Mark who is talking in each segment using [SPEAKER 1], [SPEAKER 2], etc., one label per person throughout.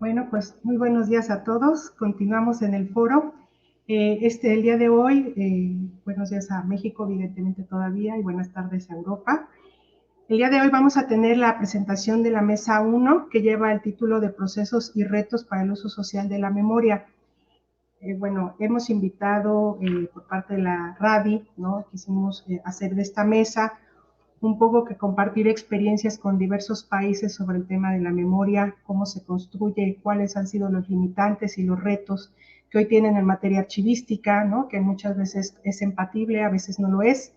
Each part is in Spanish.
[SPEAKER 1] Bueno, pues muy buenos días a todos. Continuamos en el foro. El día de hoy, buenos días a México, evidentemente todavía, y buenas tardes a Europa. El día de hoy vamos a tener la presentación de la mesa 1, que lleva el título de Procesos y retos para el uso social de la memoria. Hemos invitado por parte de la RADI, ¿no? Quisimos hacer de esta mesa un poco que compartir experiencias con diversos países sobre el tema de la memoria, cómo se construye, cuáles han sido los limitantes y los retos que hoy tienen en materia archivística, ¿no? Que muchas veces es empatible, a veces no lo es.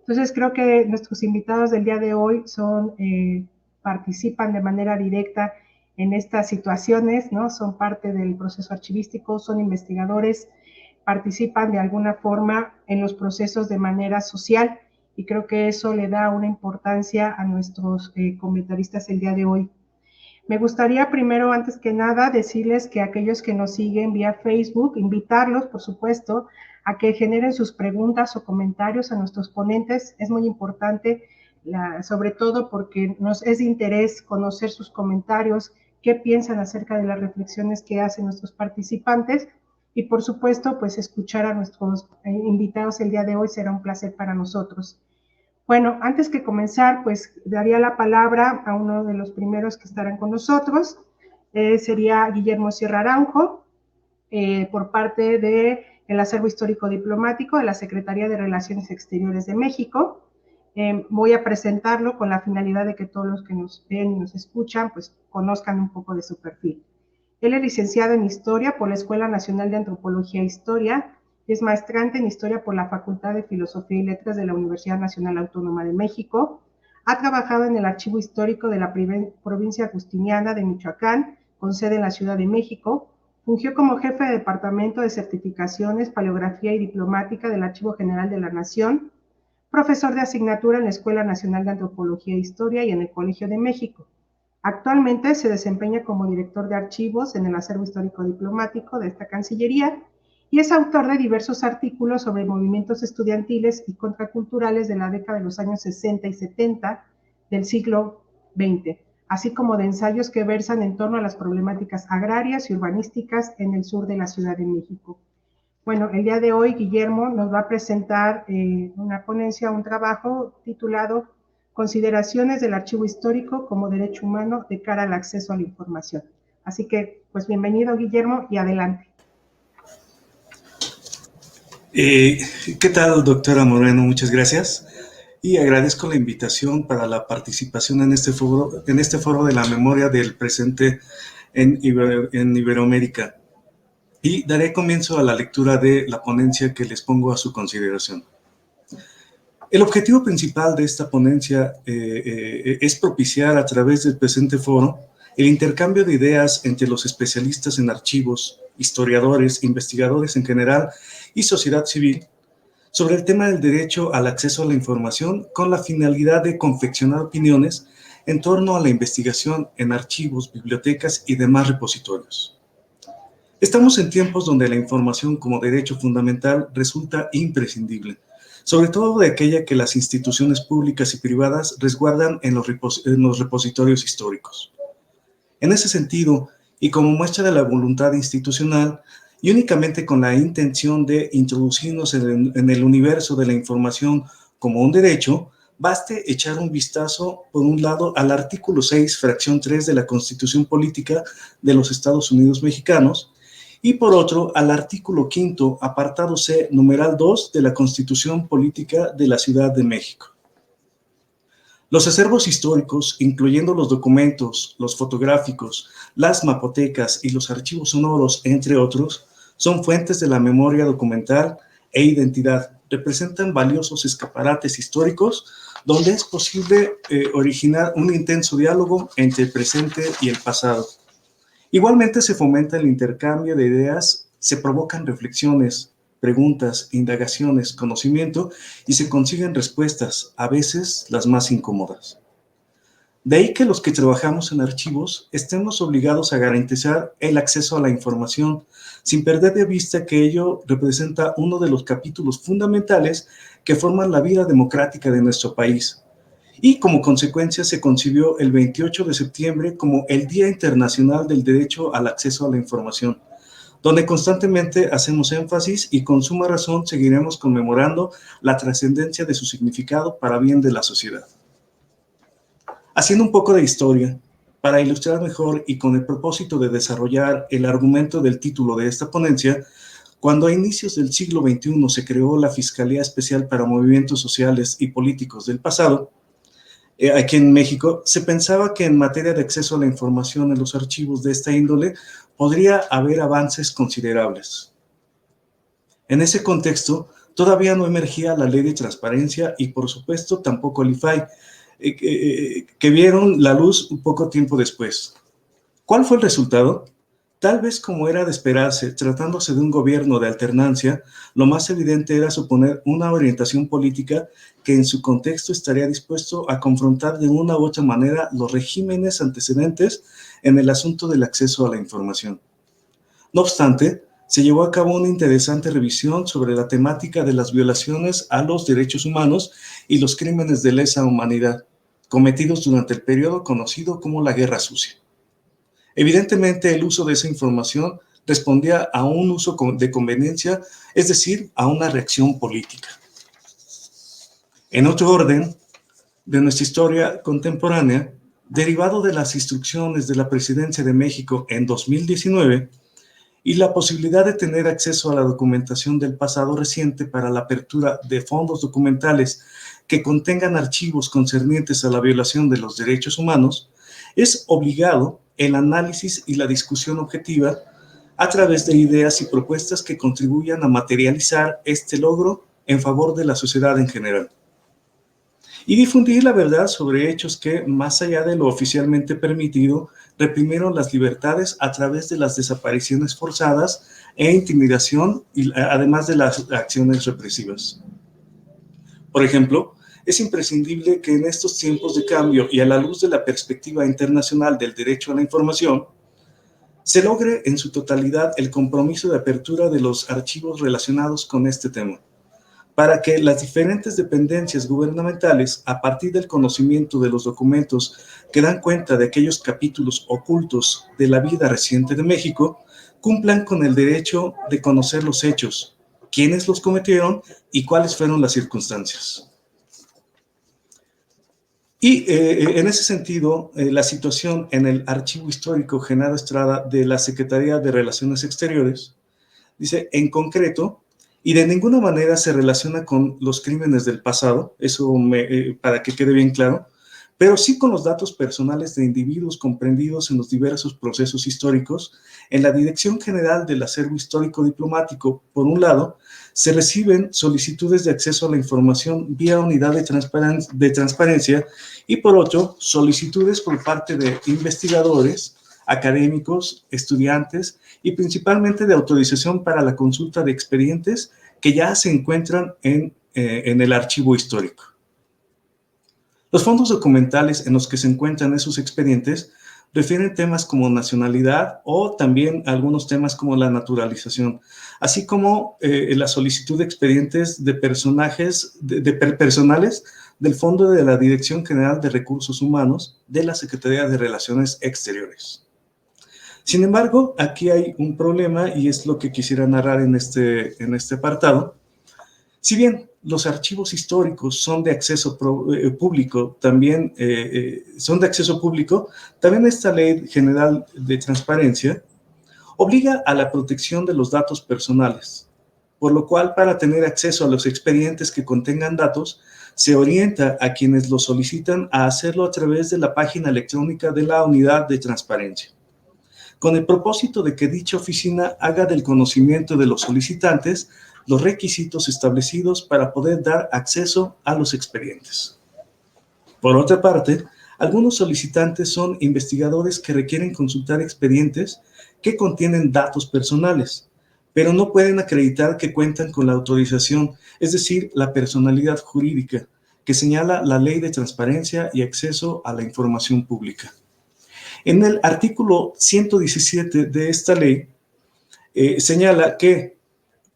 [SPEAKER 1] Entonces creo que nuestros invitados del día de hoy participan de manera directa en estas situaciones, ¿no? Son parte del proceso archivístico, son investigadores, participan de alguna forma en los procesos de manera social, y creo que eso le da una importancia a nuestros comentaristas el día de hoy. Me gustaría primero, antes que nada, decirles que aquellos que nos siguen vía Facebook, invitarlos, por supuesto, a que generen sus preguntas o comentarios a nuestros ponentes. Es muy importante, sobre todo porque nos es de interés conocer sus comentarios, qué piensan acerca de las reflexiones que hacen nuestros participantes, y por supuesto, pues escuchar a nuestros invitados el día de hoy será un placer para nosotros. Bueno, antes que comenzar, pues daría la palabra a uno de los primeros que estarán con nosotros. Sería Guillermo Sierra Araujo, por parte del Acervo Histórico Diplomático de la Secretaría de Relaciones Exteriores de México. Voy a presentarlo con la finalidad de que todos los que nos ven y nos escuchan, pues conozcan un poco de su perfil. Él es licenciado en Historia por la Escuela Nacional de Antropología e Historia, es maestrante en Historia por la Facultad de Filosofía y Letras de la Universidad Nacional Autónoma de México. Ha trabajado en el Archivo Histórico de la provincia agustiniana de Michoacán, con sede en la Ciudad de México. Fungió como jefe de Departamento de Certificaciones, Paleografía y Diplomática del Archivo General de la Nación, profesor de asignatura en la Escuela Nacional de Antropología e Historia y en el Colegio de México. Actualmente se desempeña como director de archivos en el Acervo Histórico Diplomático de esta Cancillería y es autor de diversos artículos sobre movimientos estudiantiles y contraculturales de la década de los años 60 y 70 del siglo XX, así como de ensayos que versan en torno a las problemáticas agrarias y urbanísticas en el sur de la Ciudad de México. Bueno, el día de hoy Guillermo nos va a presentar una ponencia, un trabajo titulado Consideraciones del Archivo Histórico como Derecho Humano de cara al acceso a la información. Así que, pues bienvenido Guillermo y adelante.
[SPEAKER 2] ¿Qué tal, doctora Moreno? Muchas gracias. Y agradezco la invitación para la participación en este foro de la memoria del presente en Iberoamérica. Y daré comienzo a la lectura de la ponencia que les pongo a su consideración. El objetivo principal de esta ponencia es propiciar a través del presente foro el intercambio de ideas entre los especialistas en archivos, historiadores, investigadores en general y sociedad civil sobre el tema del derecho al acceso a la información con la finalidad de confeccionar opiniones en torno a la investigación en archivos, bibliotecas y demás repositorios. Estamos en tiempos donde la información como derecho fundamental resulta imprescindible, sobre todo de aquella que las instituciones públicas y privadas resguardan en los repositorios históricos. En ese sentido, y como muestra de la voluntad institucional, y únicamente con la intención de introducirnos en el universo de la información como un derecho, baste echar un vistazo, por un lado, al artículo 6, fracción 3 de la Constitución Política de los Estados Unidos Mexicanos, y por otro, al artículo 5, apartado C, numeral 2 de la Constitución Política de la Ciudad de México. Los acervos históricos, incluyendo los documentos, los fotográficos, las mapotecas y los archivos sonoros, entre otros, son fuentes de la memoria documental e identidad. Representan valiosos escaparates históricos donde es posible originar un intenso diálogo entre el presente y el pasado. Igualmente se fomenta el intercambio de ideas, se provocan reflexiones, preguntas, indagaciones, conocimiento y se consiguen respuestas, a veces las más incómodas. De ahí que los que trabajamos en archivos estemos obligados a garantizar el acceso a la información, sin perder de vista que ello representa uno de los capítulos fundamentales que forman la vida democrática de nuestro país y como consecuencia se concibió el 28 de septiembre como el Día Internacional del Derecho al Acceso a la Información, donde constantemente hacemos énfasis y con suma razón seguiremos conmemorando la trascendencia de su significado para bien de la sociedad. Haciendo un poco de historia, para ilustrar mejor y con el propósito de desarrollar el argumento del título de esta ponencia, cuando a inicios del siglo XXI se creó la Fiscalía Especial para Movimientos Sociales y Políticos del Pasado, aquí en México, se pensaba que en materia de acceso a la información en los archivos de esta índole podría haber avances considerables. En ese contexto, todavía no emergía la Ley de Transparencia y, por supuesto, tampoco el IFAI, que vieron la luz un poco tiempo después. ¿Cuál fue el resultado? Tal vez como era de esperarse, tratándose de un gobierno de alternancia, lo más evidente era suponer una orientación política que en su contexto estaría dispuesto a confrontar de una u otra manera los regímenes antecedentes en el asunto del acceso a la información. No obstante, se llevó a cabo una interesante revisión sobre la temática de las violaciones a los derechos humanos y los crímenes de lesa humanidad cometidos durante el periodo conocido como la Guerra Sucia. Evidentemente, el uso de esa información respondía a un uso de conveniencia, es decir, a una reacción política. En otro orden de nuestra historia contemporánea, derivado de las instrucciones de la Presidencia de México en 2019 y la posibilidad de tener acceso a la documentación del pasado reciente para la apertura de fondos documentales que contengan archivos concernientes a la violación de los derechos humanos, es obligado el análisis y la discusión objetiva a través de ideas y propuestas que contribuyan a materializar este logro en favor de la sociedad en general. Y difundir la verdad sobre hechos que, más allá de lo oficialmente permitido, reprimieron las libertades a través de las desapariciones forzadas e intimidación, y además de las acciones represivas. Por ejemplo, es imprescindible que en estos tiempos de cambio y a la luz de la perspectiva internacional del derecho a la información, se logre en su totalidad el compromiso de apertura de los archivos relacionados con este tema, para que las diferentes dependencias gubernamentales, a partir del conocimiento de los documentos que dan cuenta de aquellos capítulos ocultos de la vida reciente de México, cumplan con el derecho de conocer los hechos, quiénes los cometieron y cuáles fueron las circunstancias. Y en ese sentido, la situación en el Archivo Histórico Genaro Estrada de la Secretaría de Relaciones Exteriores, dice, en concreto, y de ninguna manera se relaciona con los crímenes del pasado, eso para que quede bien claro, pero sí con los datos personales de individuos comprendidos en los diversos procesos históricos. En la Dirección General del Acervo Histórico Diplomático, por un lado, se reciben solicitudes de acceso a la información vía unidad de transparencia y por otro, solicitudes por parte de investigadores, académicos, estudiantes y principalmente de autorización para la consulta de expedientes que ya se encuentran en el archivo histórico. Los fondos documentales en los que se encuentran esos expedientes refieren temas como nacionalidad o también algunos temas como la naturalización, así como la solicitud de expedientes de personales del Fondo de la Dirección General de Recursos Humanos de la Secretaría de Relaciones Exteriores. Sin embargo, aquí hay un problema y es lo que quisiera narrar en este apartado. Si bien los archivos históricos son de acceso público, también esta Ley General de Transparencia obliga a la protección de los datos personales, por lo cual para tener acceso a los expedientes que contengan datos, se orienta a quienes lo solicitan a hacerlo a través de la página electrónica de la Unidad de Transparencia, con el propósito de que dicha oficina haga del conocimiento de los solicitantes los requisitos establecidos para poder dar acceso a los expedientes. Por otra parte, algunos solicitantes son investigadores que requieren consultar expedientes que contienen datos personales, pero no pueden acreditar que cuentan con la autorización, es decir, la personalidad jurídica, que señala la Ley de Transparencia y Acceso a la Información Pública. En el artículo 117 de esta ley, señala que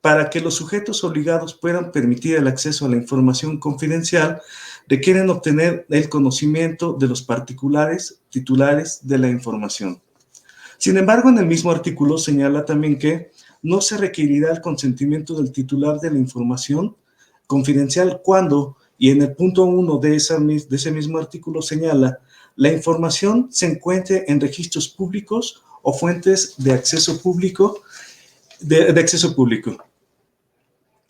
[SPEAKER 2] para que los sujetos obligados puedan permitir el acceso a la información confidencial, requieren obtener el conocimiento de los particulares titulares de la información. Sin embargo, en el mismo artículo señala también que no se requerirá el consentimiento del titular de la información confidencial cuando, y en el punto 1 de ese mismo artículo señala, la información se encuentre en registros públicos o fuentes de acceso público, de acceso público.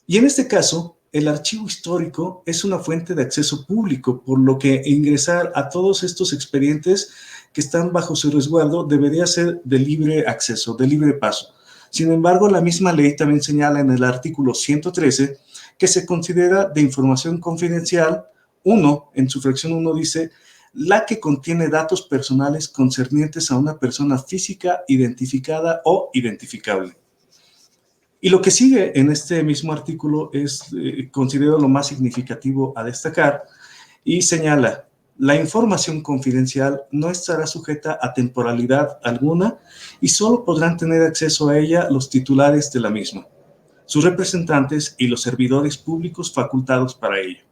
[SPEAKER 2] Y en este caso, el archivo histórico es una fuente de acceso público, por lo que ingresar a todos estos expedientes que están bajo su resguardo debería ser de libre acceso, de libre paso. Sin embargo, la misma ley también señala en el artículo 113 que se considera de información confidencial, en su fracción 1 dice, la que contiene datos personales concernientes a una persona física identificada o identificable. Y lo que sigue en este mismo artículo es, considero lo más significativo a destacar, y señala, la información confidencial no estará sujeta a temporalidad alguna y solo podrán tener acceso a ella los titulares de la misma, sus representantes y los servidores públicos facultados para ello.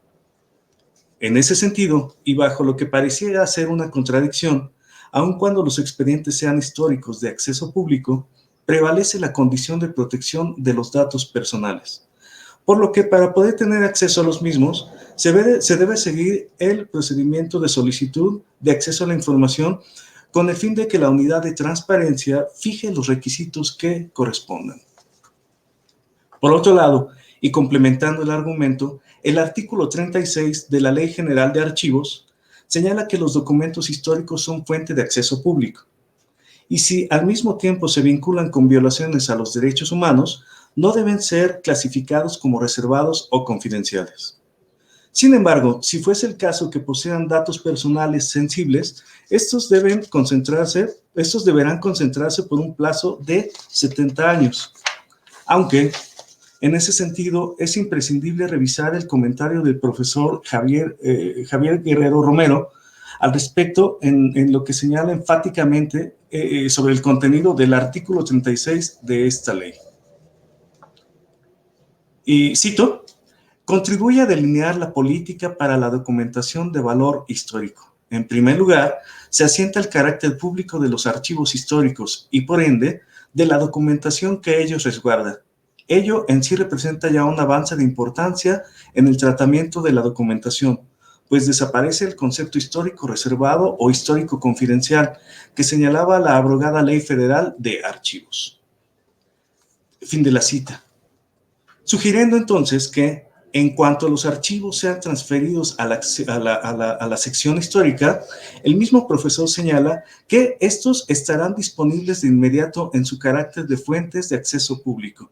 [SPEAKER 2] En ese sentido, y bajo lo que pareciera ser una contradicción, aun cuando los expedientes sean históricos de acceso público, prevalece la condición de protección de los datos personales, por lo que para poder tener acceso a los mismos, se debe seguir el procedimiento de solicitud de acceso a la información con el fin de que la unidad de transparencia fije los requisitos que correspondan. Por otro lado, y complementando el argumento, el artículo 36 de la Ley General de Archivos señala que los documentos históricos son fuente de acceso público. Y si al mismo tiempo se vinculan con violaciones a los derechos humanos, no deben ser clasificados como reservados o confidenciales. Sin embargo, si fuese el caso que posean datos personales sensibles, estos deberán concentrarse por un plazo de 70 años. Aunque, en ese sentido, es imprescindible revisar el comentario del profesor Javier Guerrero Romero al respecto en lo que señala enfáticamente sobre el contenido del artículo 36 de esta ley. Y cito, contribuye a delinear la política para la documentación de valor histórico. En primer lugar, se asienta el carácter público de los archivos históricos y, por ende, de la documentación que ellos resguardan. Ello en sí representa ya un avance de importancia en el tratamiento de la documentación, pues desaparece el concepto histórico reservado o histórico confidencial que señalaba la abrogada Ley Federal de Archivos. Fin de la cita. Sugiriendo entonces que, en cuanto los archivos sean transferidos a la sección histórica, el mismo profesor señala que estos estarán disponibles de inmediato en su carácter de fuentes de acceso público,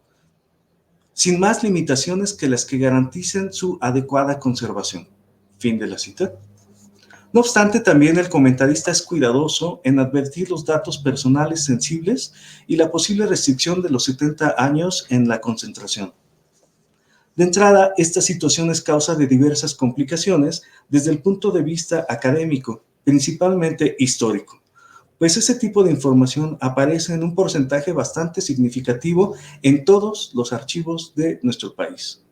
[SPEAKER 2] sin más limitaciones que las que garanticen su adecuada conservación. Fin de la cita. No obstante, también el comentarista es cuidadoso en advertir los datos personales sensibles y la posible restricción de los 70 años en la concentración. De entrada, esta situación es causa de diversas complicaciones desde el punto de vista académico, principalmente histórico, pues ese tipo de información aparece en un porcentaje bastante significativo en todos los archivos de nuestro país.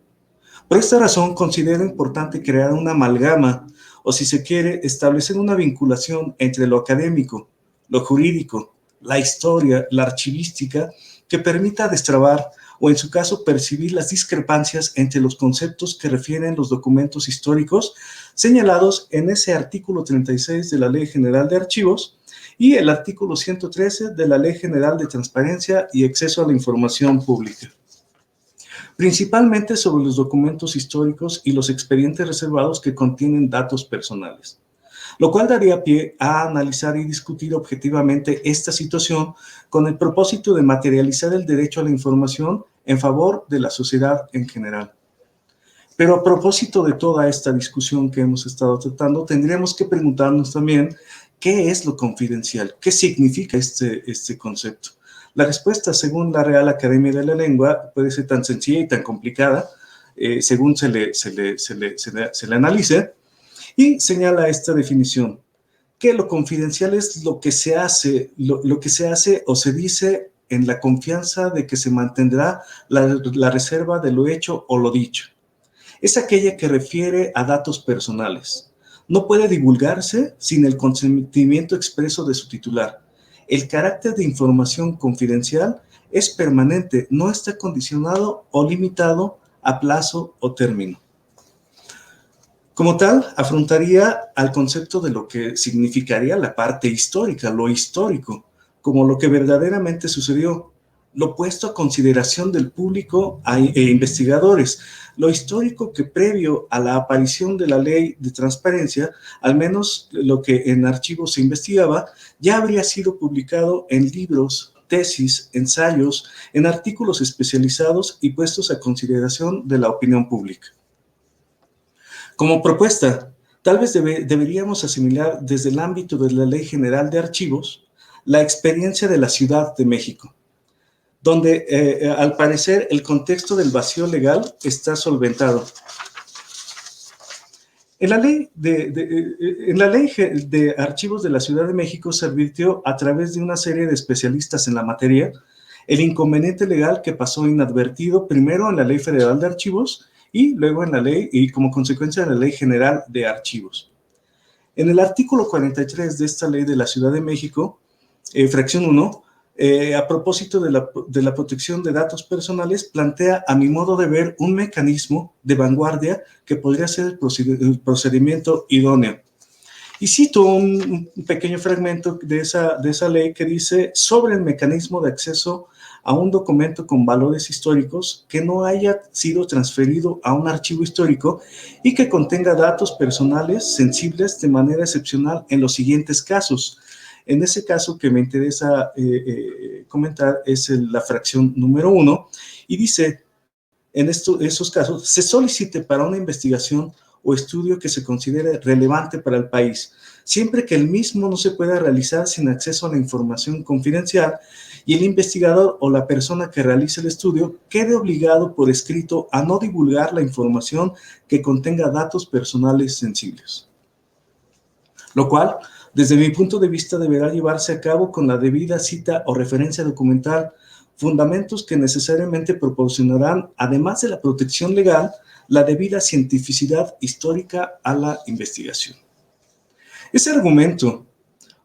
[SPEAKER 2] Por esta razón, considero importante crear una amalgama, o si se quiere, establecer una vinculación entre lo académico, lo jurídico, la historia, la archivística, que permita destrabar o en su caso percibir las discrepancias entre los conceptos que refieren los documentos históricos señalados en ese artículo 36 de la Ley General de Archivos y el artículo 113 de la Ley General de Transparencia y Acceso a la Información Pública, principalmente sobre los documentos históricos y los expedientes reservados que contienen datos personales, lo cual daría pie a analizar y discutir objetivamente esta situación con el propósito de materializar el derecho a la información en favor de la sociedad en general. Pero a propósito de toda esta discusión que hemos estado tratando, tendríamos que preguntarnos también qué es lo confidencial, qué significa este concepto. La respuesta, según la Real Academia de la Lengua, puede ser tan sencilla y tan complicada, según se le analice, y señala esta definición, que lo confidencial es lo que se hace, lo que se hace o se dice en la confianza de que se mantendrá la reserva de lo hecho o lo dicho. es aquella que refiere a datos personales. No puede divulgarse sin el consentimiento expreso de su titular. El carácter de información confidencial es permanente, no está condicionado o limitado a plazo o término. Como tal, afrontaría al concepto de lo que significaría la parte histórica, lo histórico, como lo que verdaderamente sucedió, lo puesto a consideración del público e investigadores, lo histórico que previo a la aparición de la ley de transparencia, al menos lo que en archivos se investigaba, ya habría sido publicado en libros, tesis, ensayos, en artículos especializados y puestos a consideración de la opinión pública. Como propuesta, tal vez deberíamos asimilar desde el ámbito de la Ley General de Archivos la experiencia de la Ciudad de México, donde al parecer el contexto del vacío legal está solventado. En la ley de Archivos de la Ciudad de México se advirtió a través de una serie de especialistas en la materia el inconveniente legal que pasó inadvertido primero en la Ley Federal de Archivos y luego en la ley y como consecuencia de la Ley General de Archivos. En el artículo 43 de esta ley de la Ciudad de México, fracción 1, a propósito de la protección de datos personales, plantea, a mi modo de ver, un mecanismo de vanguardia que podría ser el procedimiento idóneo. Y cito un pequeño fragmento de esa ley que dice: sobre el mecanismo de acceso a un documento con valores históricos que no haya sido transferido a un archivo histórico y que contenga datos personales sensibles de manera excepcional en los siguientes casos. En ese caso que me interesa comentar es la fracción número 1 y dice, en esos casos, se solicite para una investigación o estudio que se considere relevante para el país, siempre que el mismo no se pueda realizar sin acceso a la información confidencial y el investigador o la persona que realice el estudio quede obligado por escrito a no divulgar la información que contenga datos personales sensibles. Lo cual, desde mi punto de vista, deberá llevarse a cabo con la debida cita o referencia documental, fundamentos que necesariamente proporcionarán, además de la protección legal, la debida cientificidad histórica a la investigación. Ese argumento,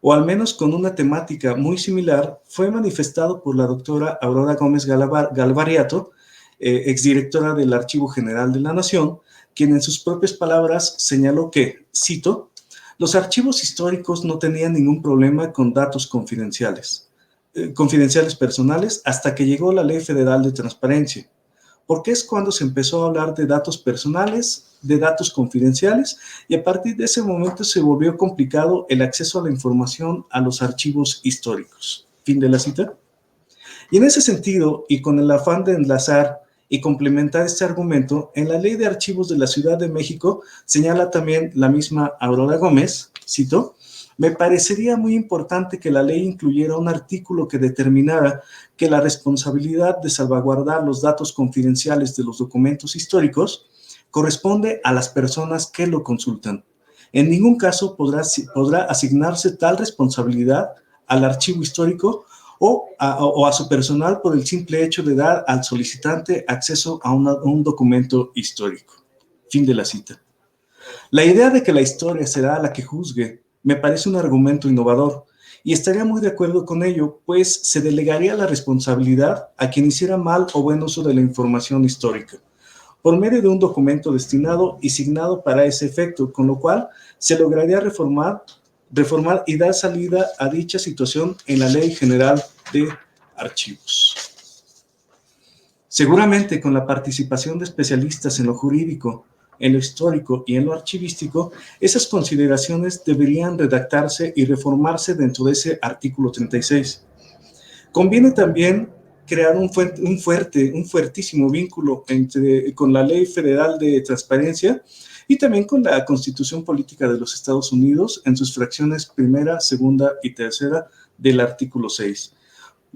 [SPEAKER 2] o al menos con una temática muy similar, fue manifestado por la doctora Aurora Gómez Galvariato, exdirectora del Archivo General de la Nación, quien en sus propias palabras señaló que, cito, los archivos históricos no tenían ningún problema con datos confidenciales personales hasta que llegó la Ley Federal de Transparencia, porque es cuando se empezó a hablar de datos personales, de datos confidenciales, y a partir de ese momento se volvió complicado el acceso a la información a los archivos históricos. Fin de la cita. Y en ese sentido, y con el afán de enlazar y complementar este argumento, en la Ley de Archivos de la Ciudad de México señala también la misma Aurora Gómez, cito, me parecería muy importante que la ley incluyera un artículo que determinara que la responsabilidad de salvaguardar los datos confidenciales de los documentos históricos corresponde a las personas que lo consultan. En ningún caso podrá asignarse tal responsabilidad al archivo histórico o a su personal por el simple hecho de dar al solicitante acceso a un documento histórico. Fin de la cita. La idea de que la historia será la que juzgue me parece un argumento innovador y estaría muy de acuerdo con ello, pues se delegaría la responsabilidad a quien hiciera mal o buen uso de la información histórica, por medio de un documento destinado y signado para ese efecto, con lo cual se lograría reformar y dar salida a dicha situación en la Ley General de Archivos. Seguramente con la participación de especialistas en lo jurídico, en lo histórico y en lo archivístico, esas consideraciones deberían redactarse y reformarse dentro de ese artículo 36. Conviene también crear un fuertísimo vínculo con la Ley Federal de Transparencia y también con la Constitución Política de los Estados Unidos en sus fracciones primera, segunda y tercera del artículo 6.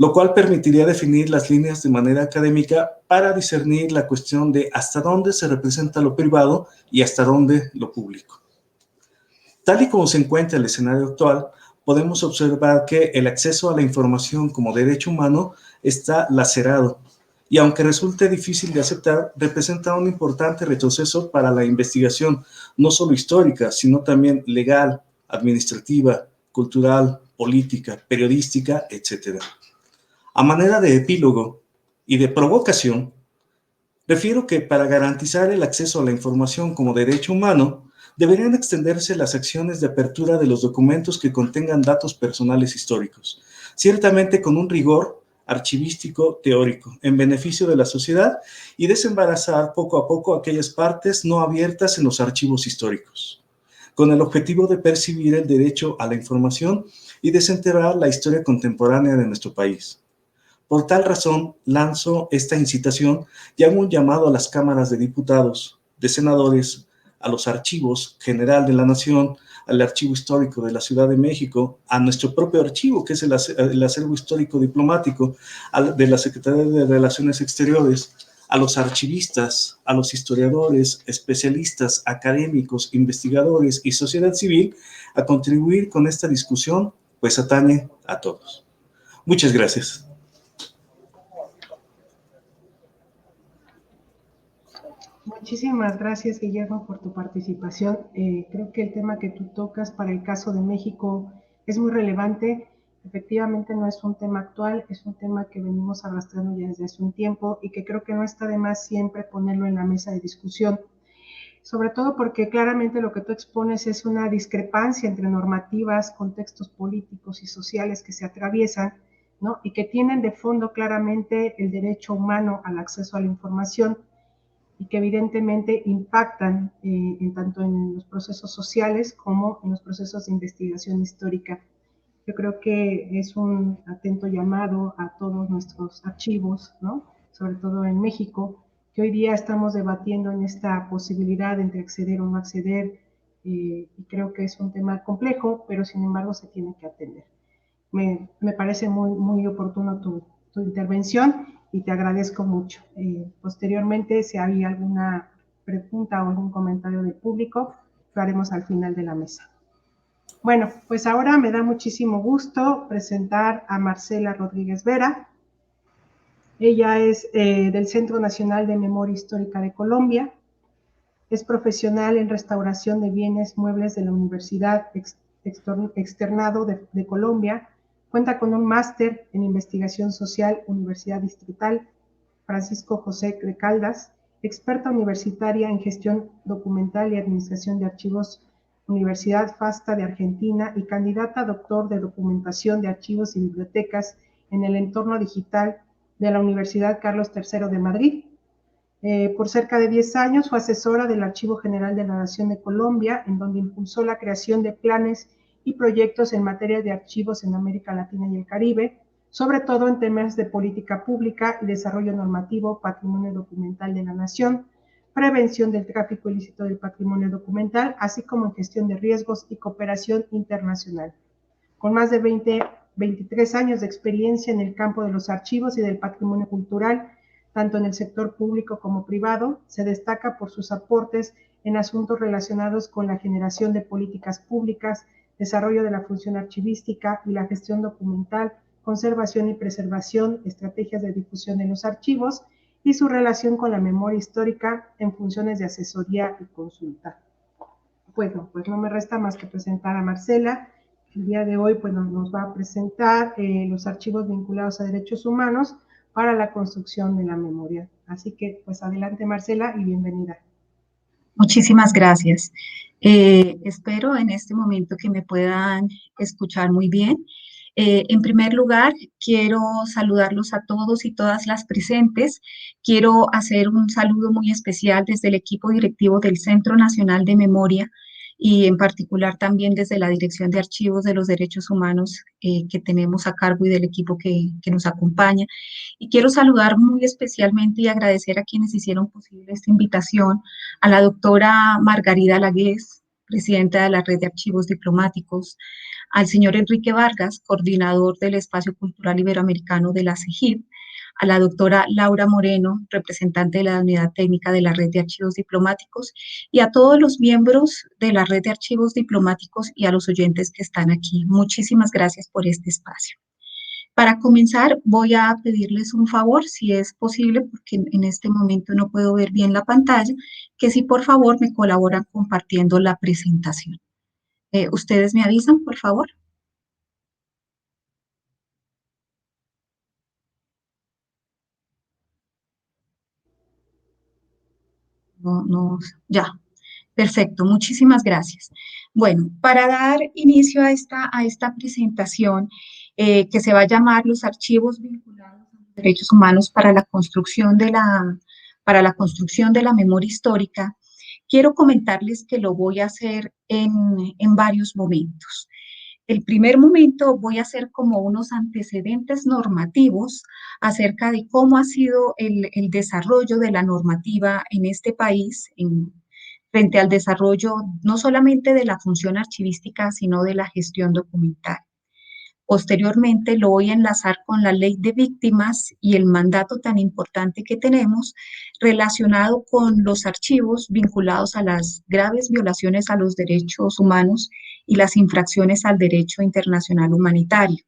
[SPEAKER 2] Lo cual permitiría definir las líneas de manera académica para discernir la cuestión de hasta dónde se representa lo privado y hasta dónde lo público. Tal y como se encuentra el escenario actual, podemos observar que el acceso a la información como derecho humano está lacerado y aunque resulte difícil de aceptar, representa un importante retroceso para la investigación, no solo histórica, sino también legal, administrativa, cultural, política, periodística, etc. A manera de epílogo y de provocación, refiero que para garantizar el acceso a la información como derecho humano, deberían extenderse las acciones de apertura de los documentos que contengan datos personales históricos, ciertamente con un rigor archivístico teórico, en beneficio de la sociedad, y desembarazar poco a poco aquellas partes no abiertas en los archivos históricos, con el objetivo de percibir el derecho a la información y desenterrar la historia contemporánea de nuestro país. Por tal razón, lanzo esta incitación y hago un llamado a las cámaras de diputados, de senadores, a los archivos general de la Nación, al Archivo Histórico de la Ciudad de México, a nuestro propio archivo, que es el Acervo Histórico Diplomático, de la Secretaría de Relaciones Exteriores, a los archivistas, a los historiadores, especialistas, académicos, investigadores y sociedad civil, a contribuir con esta discusión, pues atañe a todos. Muchas gracias.
[SPEAKER 1] Muchísimas gracias, Guillermo, por tu participación. Creo que el tema que tú tocas para el caso de México es muy relevante. Efectivamente, no es un tema actual, es un tema que venimos arrastrando ya desde hace un tiempo y que creo que no está de más siempre ponerlo en la mesa de discusión. Sobre todo porque claramente lo que tú expones es una discrepancia entre normativas, contextos políticos y sociales que se atraviesan, ¿no? Y que tienen de fondo claramente el derecho humano al acceso a la información y que evidentemente impactan tanto en los procesos sociales como en los procesos de investigación histórica. Yo creo que es un atento llamado a todos nuestros archivos, ¿no? Sobre todo en México, que hoy día estamos debatiendo en esta posibilidad entre acceder o no acceder, y creo que es un tema complejo, pero sin embargo se tiene que atender. Me parece muy oportuno tu intervención y te agradezco mucho. Posteriormente, si hay alguna pregunta o algún comentario del público, lo haremos al final de la mesa. Bueno, pues ahora me da muchísimo gusto presentar a Marcela Rodríguez Vera. Ella es del Centro Nacional de Memoria Histórica de Colombia. Es profesional en restauración de bienes muebles de la Universidad Externado de Colombia. Cuenta con un máster en investigación social, Universidad Distrital Francisco José de Caldas, experta universitaria en gestión documental y administración de archivos, Universidad FASTA de Argentina, y candidata a doctor de documentación de archivos y bibliotecas en el entorno digital de la Universidad Carlos III de Madrid. Por cerca de 10 años fue asesora del Archivo General de la Nación de Colombia, en donde impulsó la creación de planes y proyectos en materia de archivos en América Latina y el Caribe, sobre todo en temas de política pública y desarrollo normativo, patrimonio documental de la nación, prevención del tráfico ilícito del patrimonio documental, así como en gestión de riesgos y cooperación internacional. Con más de 23 años de experiencia en el campo de los archivos y del patrimonio cultural, tanto en el sector público como privado, se destaca por sus aportes en asuntos relacionados con la generación de políticas públicas, desarrollo de la función archivística y la gestión documental, conservación y preservación, estrategias de difusión en los archivos y su relación con la memoria histórica en funciones de asesoría y consulta. Bueno, pues no me resta más que presentar a Marcela. El día de hoy pues, nos va a presentar los archivos vinculados a derechos humanos para la construcción de la memoria. Así que, pues adelante Marcela y bienvenida.
[SPEAKER 3] Muchísimas gracias. Espero en este momento que me puedan escuchar muy bien. En primer lugar, quiero saludarlos a todos y todas las presentes. Quiero hacer un saludo muy especial desde el equipo directivo del Centro Nacional de Memoria y en particular también desde la Dirección de Archivos de los Derechos Humanos que tenemos a cargo y del equipo que nos acompaña. Y quiero saludar muy especialmente y agradecer a quienes hicieron posible esta invitación, a la doctora Margarida Lagués, presidenta de la Red de Archivos Diplomáticos, al señor Enrique Vargas, coordinador del Espacio Cultural Iberoamericano de la CEGID, a la doctora Laura Moreno, representante de la Unidad Técnica de la Red de Archivos Diplomáticos, y a todos los miembros de la Red de Archivos Diplomáticos y a los oyentes que están aquí. Muchísimas gracias por este espacio. Para comenzar, voy a pedirles un favor, si es posible, porque en este momento no puedo ver bien la pantalla, que si por favor me colaboran compartiendo la presentación. ¿Ustedes me avisan, por favor? No, no, ya. Perfecto, muchísimas gracias. Bueno, para dar inicio a esta presentación, que se va a llamar Los archivos vinculados a los derechos humanos para la construcción de la memoria histórica, quiero comentarles que lo voy a hacer en varios momentos. El primer momento voy a hacer como unos antecedentes normativos acerca de cómo ha sido el desarrollo de la normativa en este país frente al desarrollo no solamente de la función archivística, sino de la gestión documental. Posteriormente lo voy a enlazar con la ley de víctimas y el mandato tan importante que tenemos relacionado con los archivos vinculados a las graves violaciones a los derechos humanos y las infracciones al derecho internacional humanitario.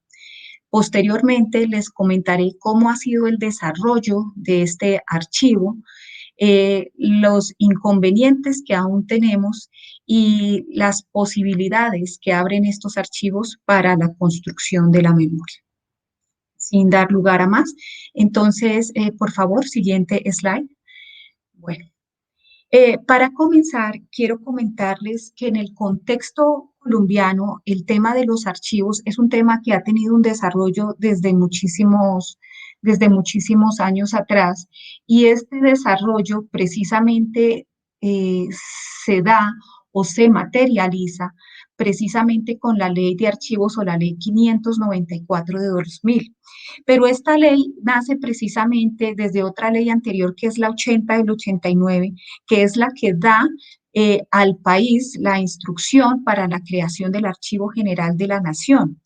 [SPEAKER 3] Posteriormente les comentaré cómo ha sido el desarrollo de este archivo, los inconvenientes que aún tenemos y las posibilidades que abren estos archivos para la construcción de la memoria. Sin dar lugar a más, entonces, por favor, siguiente slide. Bueno, para comenzar, quiero comentarles que en el contexto colombiano, el tema de los archivos es un tema que ha tenido un desarrollo desde muchísimos años atrás, y este desarrollo precisamente eh, se da o se materializa precisamente con la Ley de Archivos o la Ley 594 de 2000. Pero esta ley nace precisamente desde otra ley anterior, que es la 80 del 89, que es la que da al país la instrucción para la creación del Archivo General de la Nación.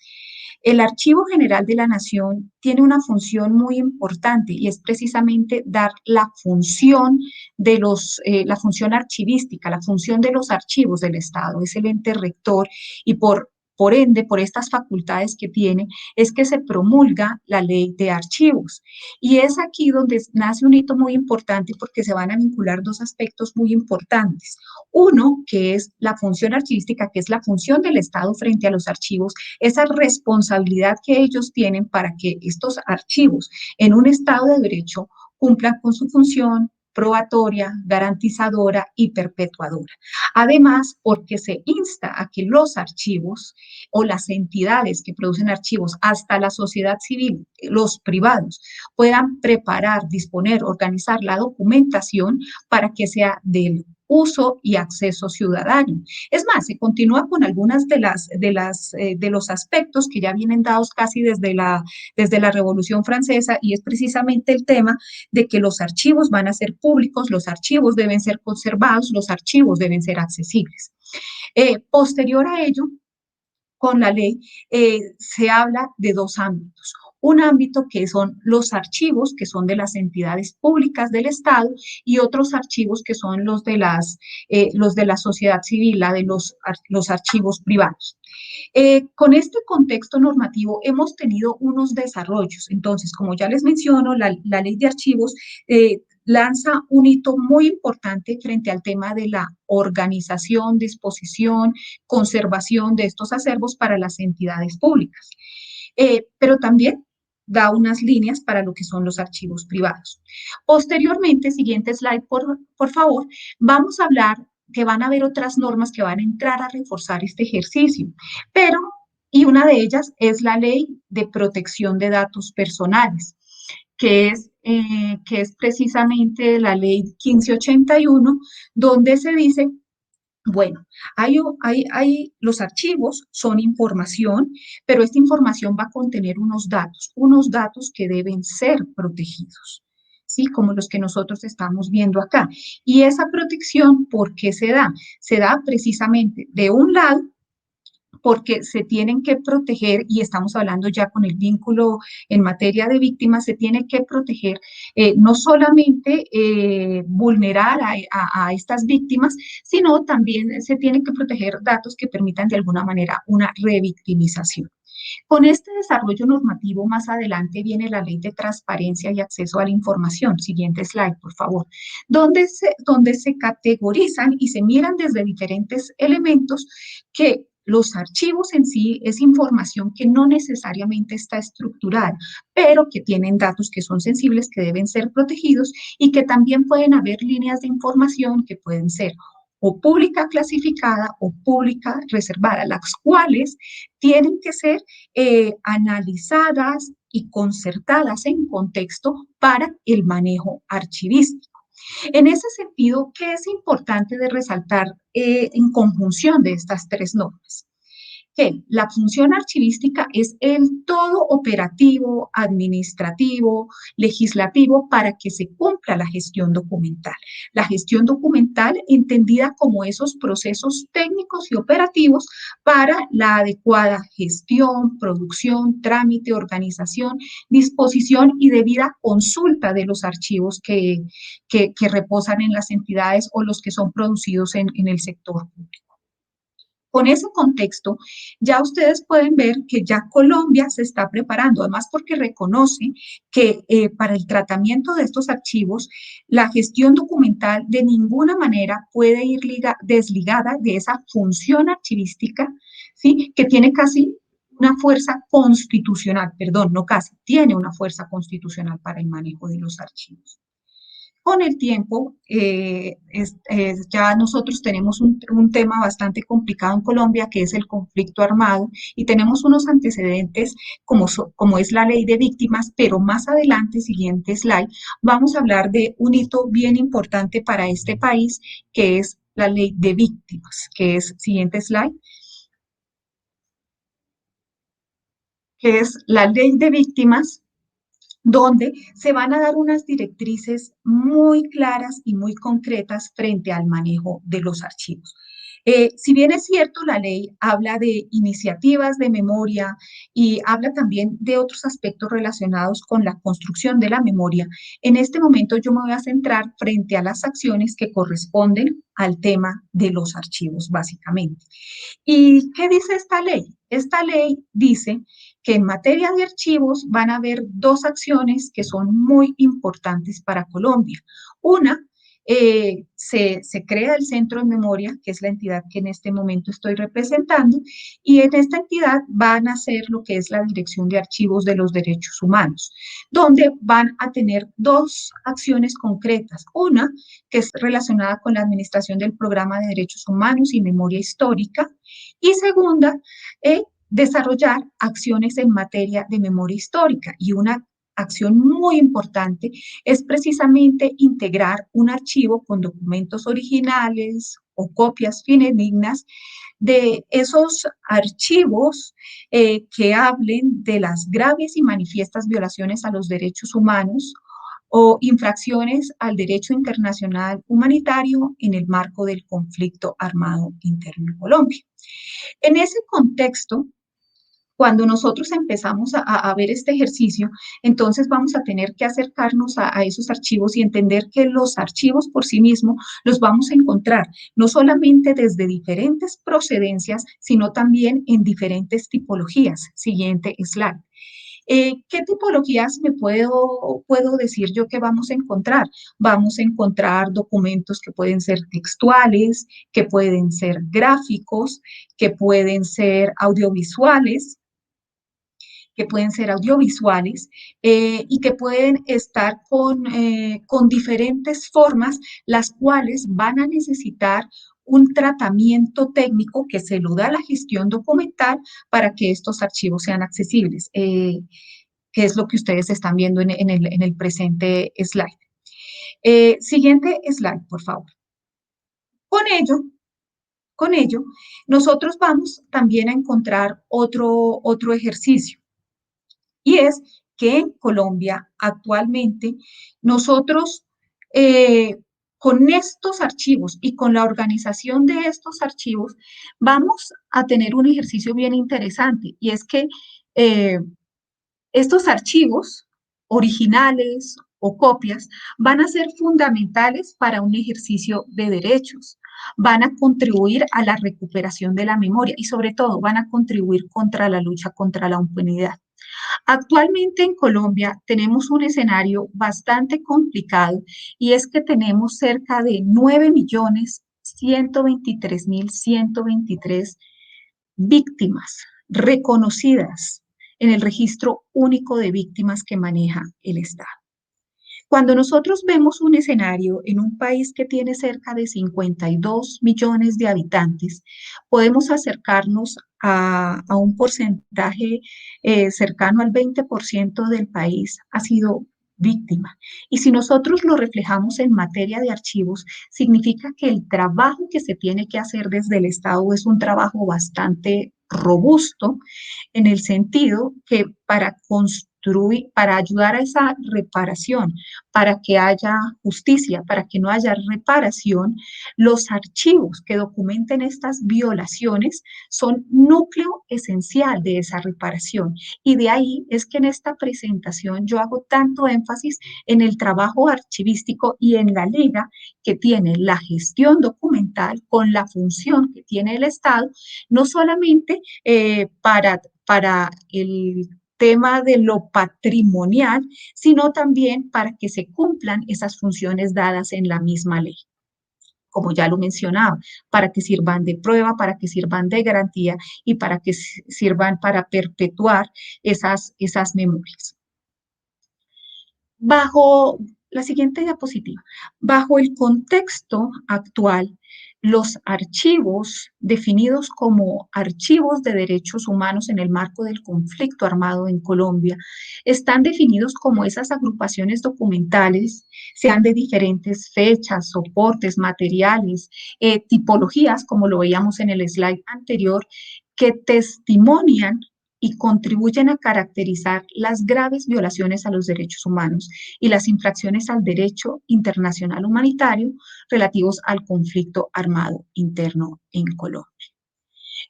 [SPEAKER 3] El Archivo General de la Nación tiene una función muy importante y es precisamente dar la función la función archivística, la función de los archivos del Estado. Es el ente rector y por ende, por estas facultades que tiene, es que se promulga la ley de archivos. Y es aquí donde nace un hito muy importante porque se van a vincular dos aspectos muy importantes. Uno, que es la función archivística, que es la función del Estado frente a los archivos, esa responsabilidad que ellos tienen para que estos archivos en un Estado de Derecho cumplan con su función probatoria, garantizadora y perpetuadora. Además, porque se insta a que los archivos o las entidades que producen archivos, hasta la sociedad civil, los privados, puedan preparar, disponer, organizar la documentación para que sea del uso y acceso ciudadano. Es más, se continúa con algunas de los aspectos que ya vienen dados casi desde la Revolución Francesa, y es precisamente el tema de que los archivos van a ser públicos, los archivos deben ser conservados, los archivos deben ser accesibles. Posterior a ello, con la ley, se habla de dos ámbitos. Un ámbito que son los archivos, que son de las entidades públicas del Estado, y otros archivos que son los de la sociedad civil, los archivos privados. Con este contexto normativo hemos tenido unos desarrollos. Entonces, como ya les menciono, la ley de archivos lanza un hito muy importante frente al tema de la organización, disposición, conservación de estos acervos para las entidades públicas. Pero también da unas líneas para lo que son los archivos privados. Posteriormente, siguiente slide, por favor, vamos a hablar que van a haber otras normas que van a entrar a reforzar este ejercicio, y una de ellas es la Ley de Protección de Datos Personales, que es precisamente la Ley 1581, donde se dice, bueno, los archivos son información, pero esta información va a contener unos datos que deben ser protegidos, ¿sí? Como los que nosotros estamos viendo acá. Y esa protección, ¿por qué se da? Se da precisamente, de un lado, porque se tienen que proteger, y estamos hablando ya con el vínculo en materia de víctimas, se tiene que proteger, no solamente vulnerar a estas víctimas, sino también se tienen que proteger datos que permitan de alguna manera una revictimización. Con este desarrollo normativo más adelante viene la Ley de Transparencia y Acceso a la Información. Siguiente slide, por favor. Donde se categorizan y se miran desde diferentes elementos que los archivos en sí es información que no necesariamente está estructurada, pero que tienen datos que son sensibles, que deben ser protegidos y que también pueden haber líneas de información que pueden ser o pública clasificada o pública reservada, las cuales tienen que ser analizadas y concertadas en contexto para el manejo archivístico. En ese sentido, ¿qué es importante de resaltar en conjunción de estas tres normas? Que la función archivística es el todo operativo, administrativo, legislativo para que se cumpla la gestión documental. La gestión documental entendida como esos procesos técnicos y operativos para la adecuada gestión, producción, trámite, organización, disposición y debida consulta de los archivos que reposan en las entidades o los que son producidos en el sector público. Con ese contexto, ya ustedes pueden ver que ya Colombia se está preparando, además porque reconoce que para el tratamiento de estos archivos, la gestión documental de ninguna manera puede ir desligada de esa función archivística, ¿sí? Que tiene casi una fuerza constitucional, perdón, no casi, tiene una fuerza constitucional para el manejo de los archivos. Con el tiempo, ya nosotros tenemos un tema bastante complicado en Colombia, que es el conflicto armado, y tenemos unos antecedentes como es la ley de víctimas, pero más adelante, siguiente slide, vamos a hablar de un hito bien importante para este país, que es la ley de víctimas, que es, siguiente slide, que es la ley de víctimas, donde se van a dar unas directrices muy claras y muy concretas frente al manejo de los archivos. Si bien es cierto, la ley habla de iniciativas de memoria y habla también de otros aspectos relacionados con la construcción de la memoria, en este momento yo me voy a centrar frente a las acciones que corresponden al tema de los archivos, básicamente. ¿Y qué dice esta ley? Esta ley dice que en materia de archivos van a haber dos acciones que son muy importantes para Colombia. Una, se crea el Centro de Memoria, que es la entidad que en este momento estoy representando, y en esta entidad van a hacer lo que es la Dirección de Archivos de los Derechos Humanos, donde van a tener dos acciones concretas. Una, que es relacionada con la administración del Programa de Derechos Humanos y Memoria Histórica, y segunda, desarrollar acciones en materia de memoria histórica. Y una acción muy importante es precisamente integrar un archivo con documentos originales o copias fidedignas de esos archivos que hablen de las graves y manifiestas violaciones a los derechos humanos o infracciones al derecho internacional humanitario en el marco del conflicto armado interno en Colombia. En ese contexto, cuando nosotros empezamos a ver este ejercicio, entonces vamos a tener que acercarnos a esos archivos y entender que los archivos por sí mismos los vamos a encontrar no solamente desde diferentes procedencias, sino también en diferentes tipologías. Siguiente slide. ¿Qué tipologías puedo decir yo que vamos a encontrar? Vamos a encontrar documentos que pueden ser textuales, que pueden ser gráficos, que pueden ser audiovisuales, y que pueden estar con diferentes formas, las cuales van a necesitar un tratamiento técnico que se lo da la gestión documental para que estos archivos sean accesibles, que es lo que ustedes están viendo en el presente slide. Siguiente slide, por favor. Con ello, nosotros vamos también a encontrar otro ejercicio. Y es que en Colombia actualmente nosotros con estos archivos y con la organización de estos archivos vamos a tener un ejercicio bien interesante y es que estos archivos originales o copias van a ser fundamentales para un ejercicio de derechos. van a contribuir a la recuperación de la memoria y sobre todo van a contribuir contra la lucha contra la impunidad. Actualmente en Colombia tenemos un escenario bastante complicado y es que tenemos cerca de 9.123.123 víctimas reconocidas en el registro único de víctimas que maneja el Estado. Cuando nosotros vemos un escenario en un país que tiene cerca de 52 millones de habitantes, podemos acercarnos a un porcentaje cercano al 20% del país ha sido víctima. Y si nosotros lo reflejamos en materia de archivos, significa que el trabajo que se tiene que hacer desde el Estado es un trabajo bastante robusto en el sentido que para construir, para ayudar a esa reparación, para que haya justicia, para que no haya reparación, los archivos que documenten estas violaciones son núcleo esencial de esa reparación. Y de ahí es que en esta presentación yo hago tanto énfasis en el trabajo archivístico y en la liga que tiene la gestión documental con la función que tiene el Estado, no solamente para el tema de lo patrimonial, sino también para que se cumplan esas funciones dadas en la misma ley, como ya lo mencionaba, para que sirvan de prueba, para que sirvan de garantía y para que sirvan para perpetuar esas memorias. Bajo la siguiente diapositiva, bajo el contexto actual, los archivos definidos como archivos de derechos humanos en el marco del conflicto armado en Colombia están definidos como esas agrupaciones documentales, sean de diferentes fechas, soportes, materiales, tipologías, como lo veíamos en el slide anterior, que testimonian y contribuyen a caracterizar las graves violaciones a los derechos humanos y las infracciones al derecho internacional humanitario relativos al conflicto armado interno en Colombia.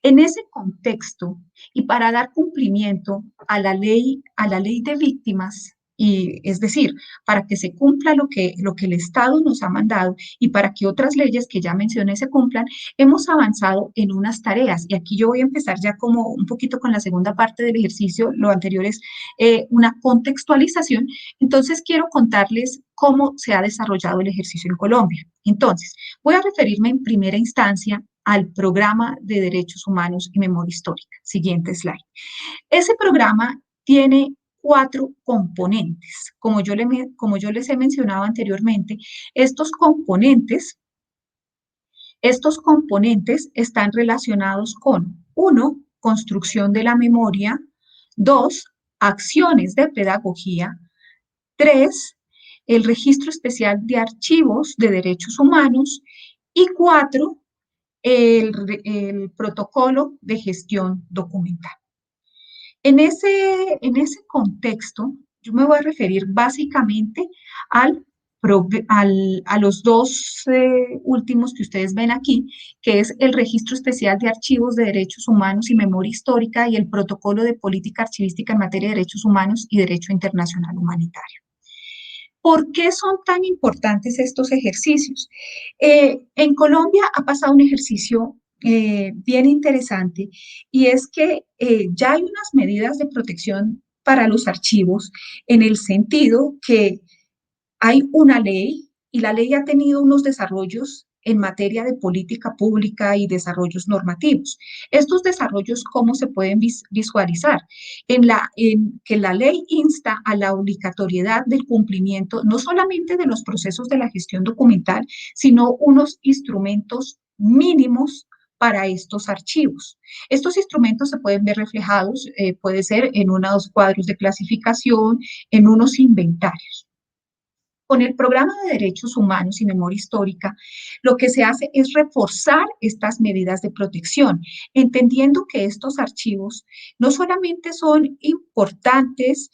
[SPEAKER 3] En ese contexto, y para dar cumplimiento a la ley de víctimas, y es decir, para que se cumpla lo que el Estado nos ha mandado y para que otras leyes que ya mencioné se cumplan, hemos avanzado en unas tareas. Y aquí yo voy a empezar ya como un poquito con la segunda parte del ejercicio, lo anterior es una contextualización. Entonces quiero contarles cómo se ha desarrollado el ejercicio en Colombia. Entonces, voy a referirme en primera instancia al Programa de Derechos Humanos y Memoria Histórica. Siguiente slide. Ese programa tiene 4 componentes. Como yo les he mencionado anteriormente, estos componentes están relacionados con 1, construcción de la memoria, 2, acciones de pedagogía, 3, el registro especial de archivos de derechos humanos y 4, el protocolo de gestión documental. En ese contexto, yo me voy a referir básicamente a los dos últimos que ustedes ven aquí, que es el Registro Especial de Archivos de Derechos Humanos y Memoria Histórica y el Protocolo de Política Archivística en materia de derechos humanos y derecho internacional humanitario. ¿Por qué son tan importantes estos ejercicios? En Colombia ha pasado un ejercicio bien interesante y es que ya hay unas medidas de protección para los archivos en el sentido que hay una ley y la ley ha tenido unos desarrollos en materia de política pública y desarrollos normativos. Estos desarrollos, ¿cómo se pueden visualizar? En que la ley insta a la obligatoriedad del cumplimiento no solamente de los procesos de la gestión documental, sino unos instrumentos mínimos para estos archivos. Estos instrumentos se pueden ver reflejados, puede ser en unos cuadros de clasificación, en unos inventarios. Con el Programa de Derechos Humanos y Memoria Histórica, lo que se hace es reforzar estas medidas de protección, entendiendo que estos archivos no solamente son importantes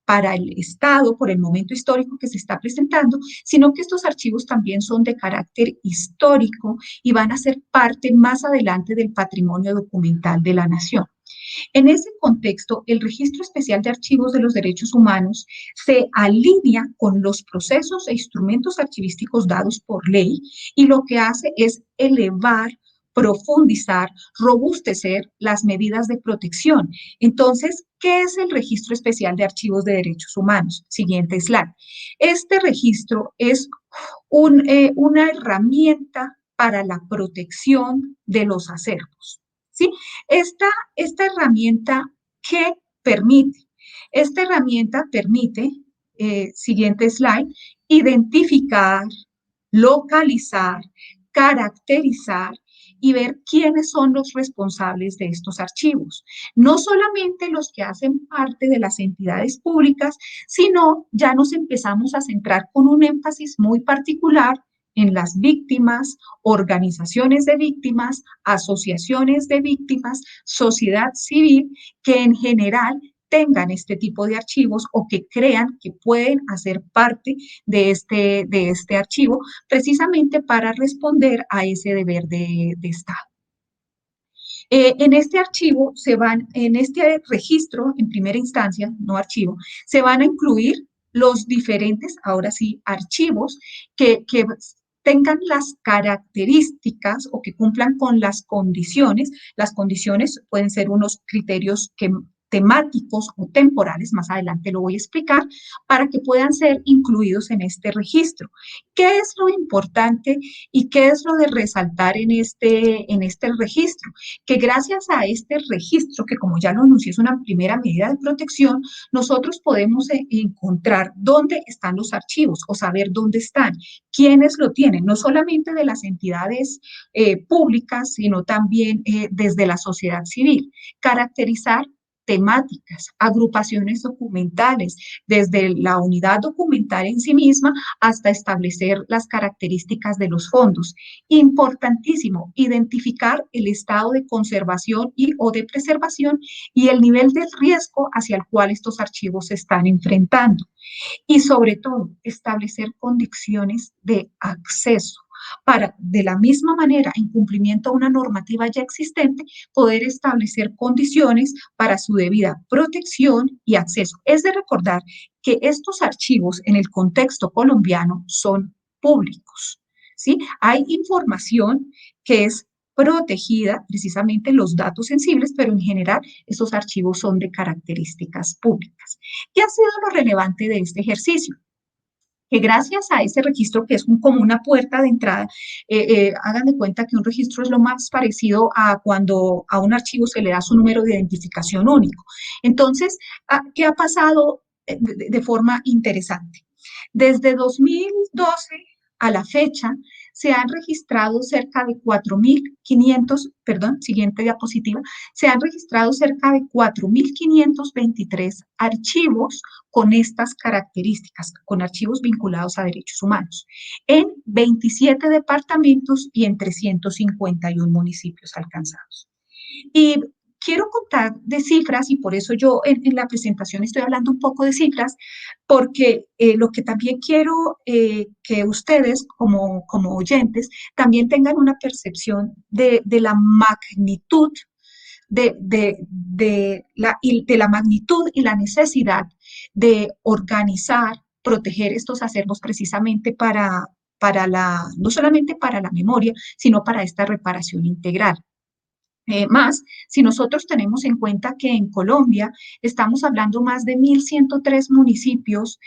[SPEAKER 3] para el Estado por el momento histórico que se está presentando, sino que estos archivos también son de carácter histórico y van a ser parte más adelante del patrimonio documental de la nación. En ese contexto, el Registro Especial de Archivos de los Derechos Humanos se alinea con los procesos e instrumentos archivísticos dados por ley y lo que hace es elevar, profundizar, robustecer las medidas de protección. Entonces, ¿qué es el Registro Especial de Archivos de Derechos Humanos? Siguiente slide. Este registro es una herramienta para la protección de los acervos, ¿sí? Esta herramienta, ¿qué permite? Esta herramienta permite, siguiente slide, identificar, localizar, caracterizar y ver quiénes son los responsables de estos archivos. No solamente los que hacen parte de las entidades públicas, sino ya nos empezamos a centrar con un énfasis muy particular en las víctimas, organizaciones de víctimas, asociaciones de víctimas, sociedad civil, que en general tengan este tipo de archivos o que crean que pueden hacer parte de este archivo, precisamente para responder a ese deber de Estado. En este archivo en este registro, en primera instancia, no archivo, se van a incluir los diferentes, ahora sí, archivos que tengan las características o que cumplan con las condiciones. Las condiciones pueden ser unos criterios temáticos o temporales, más adelante lo voy a explicar, para que puedan ser incluidos en este registro. ¿Qué es lo importante y qué es lo de resaltar en este registro? Que gracias a este registro, que como ya lo anuncié es una primera medida de protección, nosotros podemos encontrar dónde están los archivos o saber dónde están, quiénes lo tienen, no solamente de las entidades públicas, sino también desde la sociedad civil. Caracterizar temáticas, agrupaciones documentales, desde la unidad documental en sí misma hasta establecer las características de los fondos. Importantísimo, identificar el estado de conservación o de preservación y el nivel de riesgo hacia el cual estos archivos se están enfrentando. Y sobre todo, establecer condiciones de acceso para, de la misma manera, en cumplimiento a una normativa ya existente, poder establecer condiciones para su debida protección y acceso. Es de recordar que estos archivos en el contexto colombiano son públicos, ¿sí? Hay información que es protegida, precisamente los datos sensibles, pero en general estos archivos son de características públicas. ¿Qué ha sido lo relevante de este ejercicio? Que gracias a ese registro, que es como una puerta de entrada, hagan de cuenta que un registro es lo más parecido a cuando a un archivo se le da su número de identificación único. Entonces, ¿qué ha pasado de forma interesante? Desde 2012 a la fecha, se han registrado cerca de 4.500, perdón, siguiente diapositiva, se han registrado cerca de 4.523 archivos con estas características, con archivos vinculados a derechos humanos, en 27 departamentos y en 351 municipios alcanzados. Y quiero contar de cifras, y por eso yo en la presentación estoy hablando un poco de cifras, porque lo que también quiero que ustedes como oyentes también tengan una percepción de la magnitud de la magnitud y la necesidad de organizar, proteger estos acervos precisamente no solamente para la memoria, sino para esta reparación integral. Más, si nosotros tenemos en cuenta que en Colombia estamos hablando más de 1.103 municipios,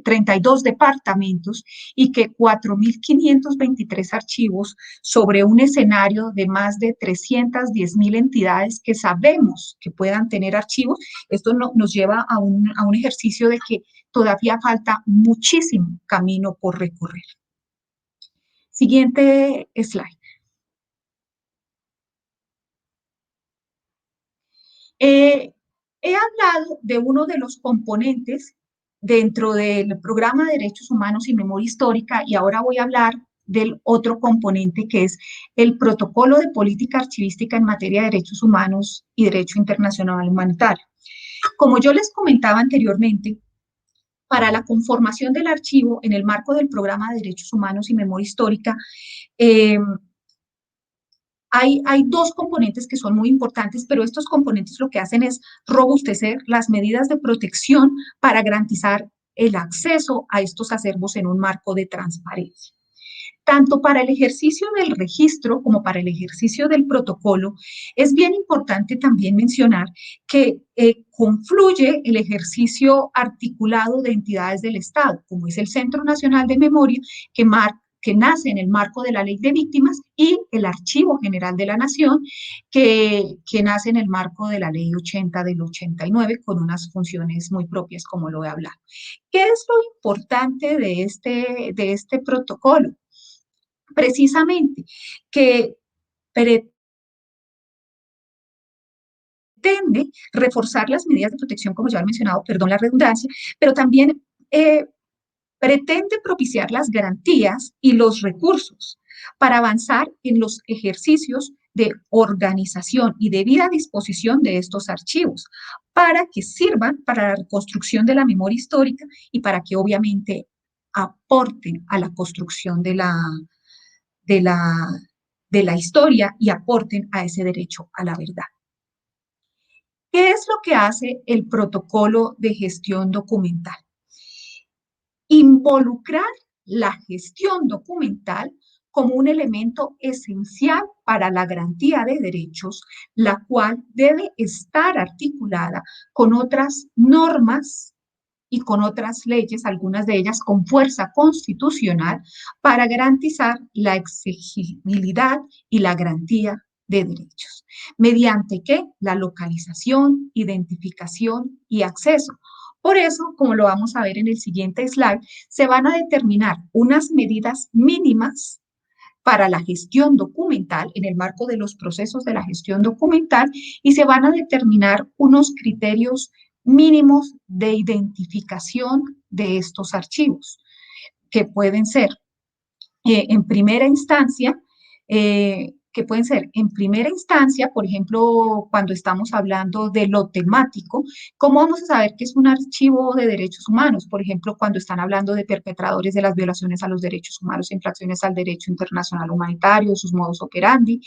[SPEAKER 3] 32 departamentos y que 4.523 archivos sobre un escenario de más de 310.000 entidades que sabemos que puedan tener archivos, esto nos lleva a un ejercicio de que todavía falta muchísimo camino por recorrer. Siguiente slide. He hablado de uno de los componentes dentro del programa de Derechos Humanos y Memoria Histórica y ahora voy a hablar del otro componente que es el Protocolo de Política Archivística en materia de derechos humanos y derecho internacional humanitario. Como yo les comentaba anteriormente, para la conformación del archivo en el marco del programa de Derechos Humanos y Memoria Histórica, Hay dos componentes que son muy importantes, pero estos componentes lo que hacen es robustecer las medidas de protección para garantizar el acceso a estos acervos en un marco de transparencia. Tanto para el ejercicio del registro como para el ejercicio del protocolo, es bien importante también mencionar que confluye el ejercicio articulado de entidades del Estado, como es el Centro Nacional de Memoria, que nace en el marco de la Ley de Víctimas, y el Archivo General de la Nación, que nace en el marco de la Ley 80 del 89, con unas funciones muy propias, como lo he hablado. ¿Qué es lo importante de este protocolo? Precisamente que pretende reforzar las medidas de protección, como ya he mencionado, perdón la redundancia, pero también pretende propiciar las garantías y los recursos para avanzar en los ejercicios de organización y debida disposición de estos archivos, para que sirvan para la reconstrucción de la memoria histórica y para que obviamente aporten a la construcción de la, de la historia y aporten a ese derecho a la verdad. ¿Qué es lo que hace el protocolo de gestión documental? Involucrar la gestión documental como un elemento esencial para la garantía de derechos, la cual debe estar articulada con otras normas y con otras leyes, algunas de ellas con fuerza constitucional, para garantizar la exigibilidad y la garantía de derechos. ¿Mediante qué? La localización, identificación y acceso. Por eso, como lo vamos a ver en el siguiente slide, se van a determinar unas medidas mínimas para la gestión documental en el marco de los procesos de la gestión documental, y se van a determinar unos criterios mínimos de identificación de estos archivos, que pueden ser en primera instancia, por ejemplo, cuando estamos hablando de lo temático, ¿cómo vamos a saber que es un archivo de derechos humanos? Por ejemplo, cuando están hablando de perpetradores de las violaciones a los derechos humanos, infracciones al derecho internacional humanitario, sus modus operandi,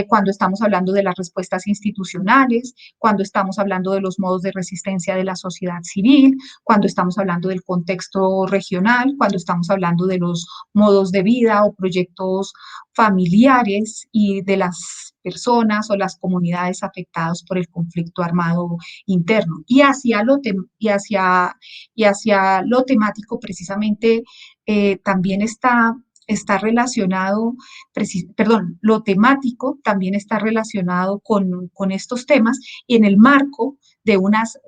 [SPEAKER 3] cuando estamos hablando de las respuestas institucionales, cuando estamos hablando de los modos de resistencia de la sociedad civil, cuando estamos hablando del contexto regional, cuando estamos hablando de los modos de vida o proyectos familiares y de las personas o las comunidades afectadas por el conflicto armado interno. Y hacia lo temático precisamente también está relacionado, lo temático también está relacionado con estos temas, y en el marco de unas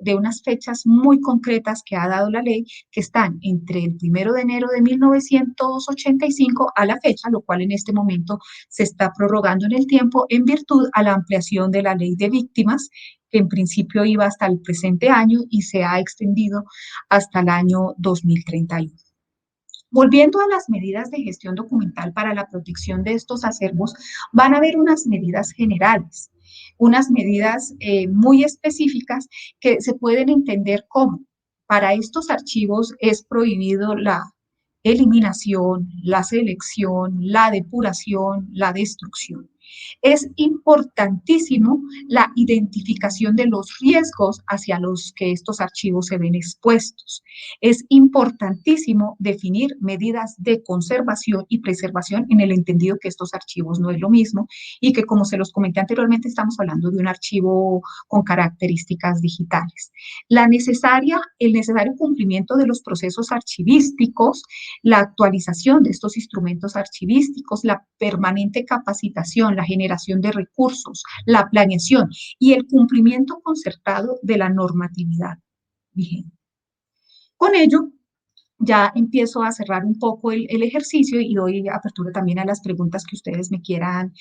[SPEAKER 3] fechas muy concretas que ha dado la ley, que están entre el 1 de enero de 1985 a la fecha, lo cual en este momento se está prorrogando en el tiempo en virtud a la ampliación de la ley de víctimas, que en principio iba hasta el presente año y se ha extendido hasta el año 2031. Volviendo a las medidas de gestión documental para la protección de estos acervos, van a haber unas medidas generales, unas medidas muy específicas que se pueden entender como: para estos archivos es prohibido la eliminación, la selección, la depuración, la destrucción. Es importantísimo la identificación de los riesgos hacia los que estos archivos se ven expuestos. Es importantísimo definir medidas de conservación y preservación, en el entendido que estos archivos no es lo mismo y que, como se los comenté anteriormente, estamos hablando de un archivo con características digitales. El necesario cumplimiento de los procesos archivísticos, la actualización de estos instrumentos archivísticos, la permanente capacitación, la generación de recursos, la planeación y el cumplimiento concertado de la normatividad vigente. Con ello, ya empiezo a cerrar un poco el ejercicio y doy apertura también a las preguntas que ustedes me quieran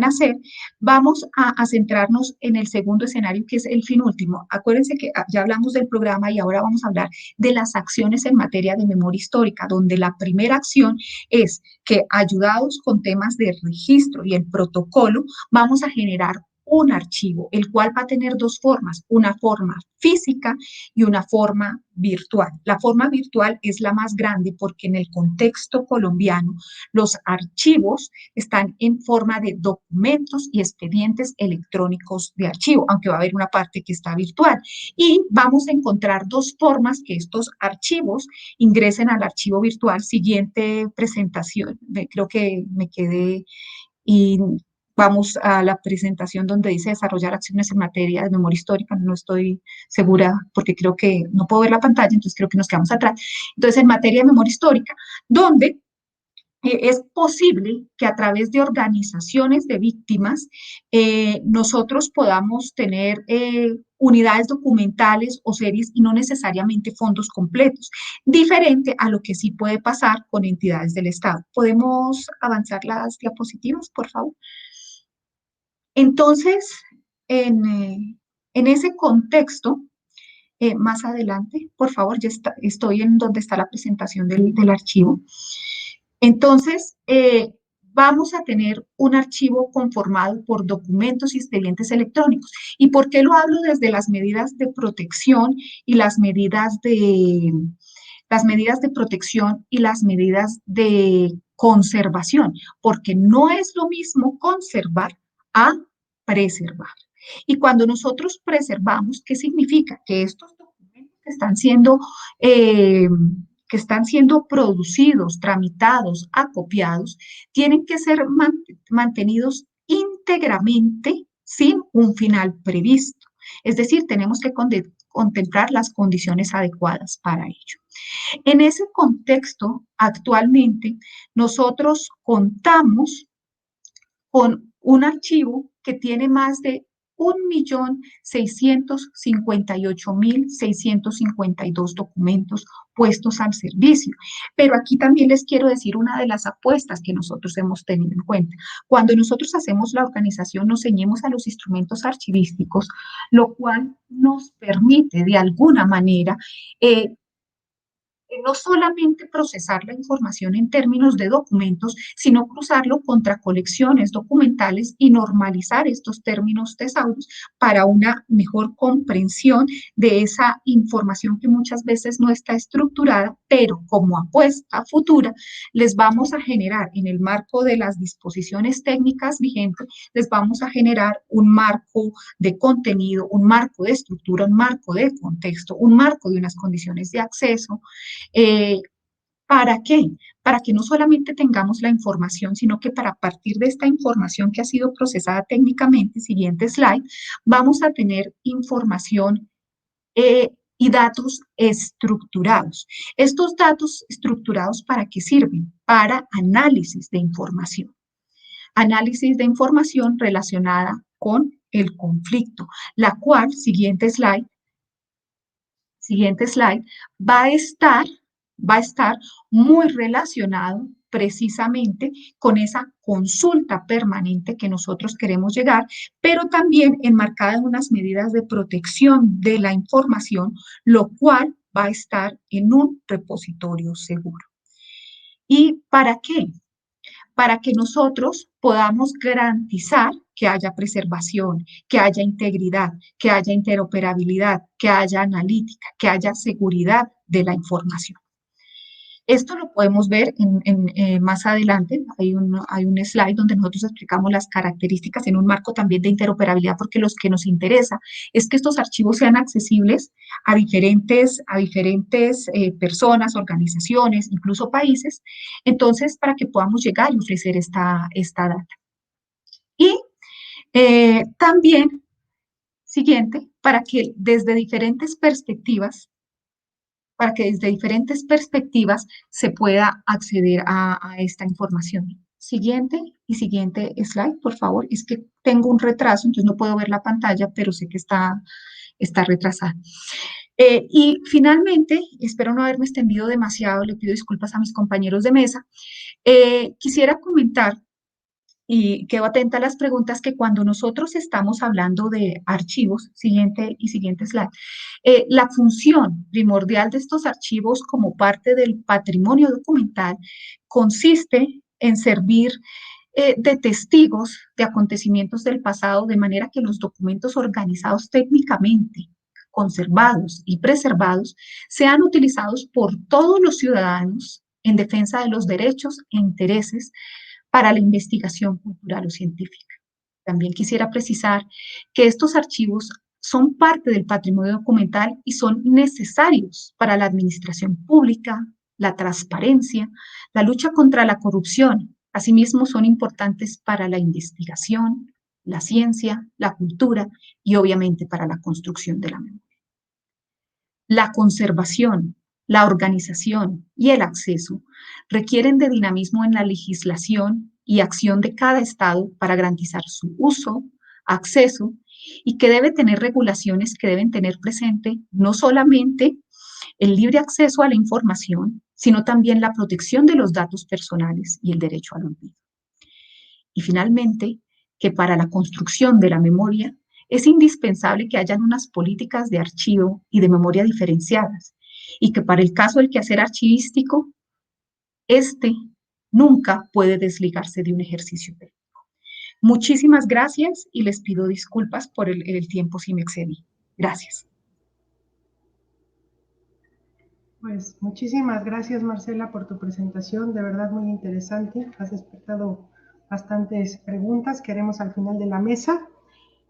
[SPEAKER 3] hacer. Vamos a centrarnos en el segundo escenario, que es el fin último. Acuérdense que ya hablamos del programa y ahora vamos a hablar de las acciones en materia de memoria histórica, donde la primera acción es que, ayudados con temas de registro y el protocolo, vamos a generar un archivo, el cual va a tener dos formas, una forma física y una forma virtual. La forma virtual es la más grande porque en el contexto colombiano los archivos están en forma de documentos y expedientes electrónicos de archivo, aunque va a haber una parte que está virtual. Y vamos a encontrar dos formas que estos archivos ingresen al archivo virtual. Siguiente presentación, creo que me quedé y vamos a la presentación donde dice desarrollar acciones en materia de memoria histórica. No estoy segura porque creo que no puedo ver la pantalla, entonces creo que nos quedamos atrás. Entonces, en materia de memoria histórica, donde es posible que a través de organizaciones de víctimas nosotros podamos tener unidades documentales o series y no necesariamente fondos completos, diferente a lo que sí puede pasar con entidades del Estado. ¿Podemos avanzar las diapositivas, por favor? Entonces, en ese contexto, más adelante, por favor, ya estoy en donde está la presentación del archivo. Entonces, vamos a tener un archivo conformado por documentos y expedientes electrónicos. ¿Y por qué lo hablo desde las medidas de protección y las medidas de protección y las medidas de conservación? Porque no es lo mismo conservar a preservar. Y cuando nosotros preservamos, ¿qué significa? Que estos documentos que están siendo producidos, tramitados, acopiados, tienen que ser mantenidos íntegramente sin un final previsto. Es decir, tenemos que contemplar las condiciones adecuadas para ello. En ese contexto, actualmente, nosotros contamos con un archivo que tiene más de 1.658.652 documentos puestos al servicio. Pero aquí también les quiero decir una de las apuestas que nosotros hemos tenido en cuenta. Cuando nosotros hacemos la organización, nos ceñimos a los instrumentos archivísticos, lo cual nos permite de alguna manera no solamente procesar la información en términos de documentos, sino cruzarlo contra colecciones documentales y normalizar estos términos tesauros para una mejor comprensión de esa información que muchas veces no está estructurada, pero como apuesta futura, les vamos a generar en el marco de las disposiciones técnicas vigentes, les vamos a generar un marco de contenido, un marco de estructura, un marco de contexto, un marco de unas condiciones de acceso. ¿Para qué? Para que no solamente tengamos la información, sino que para partir de esta información que ha sido procesada técnicamente, siguiente slide, vamos a tener información y datos estructurados. Estos datos estructurados, ¿para qué sirven? Para análisis de información. Análisis de información relacionada con el conflicto, la cual, siguiente slide, va a estar muy relacionado precisamente con esa consulta permanente que nosotros queremos llegar, pero también enmarcada en unas medidas de protección de la información, lo cual va a estar en un repositorio seguro. ¿Y para qué? Para que nosotros podamos garantizar que haya preservación, que haya integridad, que haya interoperabilidad, que haya analítica, que haya seguridad de la información. Esto lo podemos ver más adelante, hay un slide donde nosotros explicamos las características en un marco también de interoperabilidad, porque lo que nos interesa es que estos archivos sean accesibles a diferentes personas, organizaciones, incluso países, entonces para que podamos llegar y ofrecer esta data. Y también, siguiente, para que desde diferentes perspectivas se pueda acceder a esta información. Siguiente y siguiente slide, por favor. Es que tengo un retraso, entonces no puedo ver la pantalla, pero sé que está retrasada. Y finalmente, espero no haberme extendido demasiado, le pido disculpas a mis compañeros de mesa. Quisiera comentar y quedo atenta a las preguntas que cuando nosotros estamos hablando de archivos, siguiente slide, la función primordial de estos archivos como parte del patrimonio documental consiste en servir de testigos de acontecimientos del pasado, de manera que los documentos organizados técnicamente, conservados y preservados, sean utilizados por todos los ciudadanos en defensa de los derechos e intereses para la investigación cultural o científica. También quisiera precisar que estos archivos son parte del patrimonio documental y son necesarios para la administración pública, la transparencia, la lucha contra la corrupción. Asimismo, son importantes para la investigación, la ciencia, la cultura y obviamente para la construcción de la memoria. La conservación, la organización y el acceso requieren de dinamismo en la legislación y acción de cada Estado para garantizar su uso, acceso y que debe tener regulaciones que deben tener presente no solamente el libre acceso a la información, sino también la protección de los datos personales y el derecho al olvido. Y finalmente, que para la construcción de la memoria es indispensable que hayan unas políticas de archivo y de memoria diferenciadas, y que para el caso del quehacer archivístico, este nunca puede desligarse de un ejercicio técnico. Muchísimas gracias y les pido disculpas por el tiempo si me excedí. Gracias.
[SPEAKER 1] Pues muchísimas gracias, Marcela, por tu presentación, de verdad muy interesante. Has despertado bastantes preguntas que haremos al final de la mesa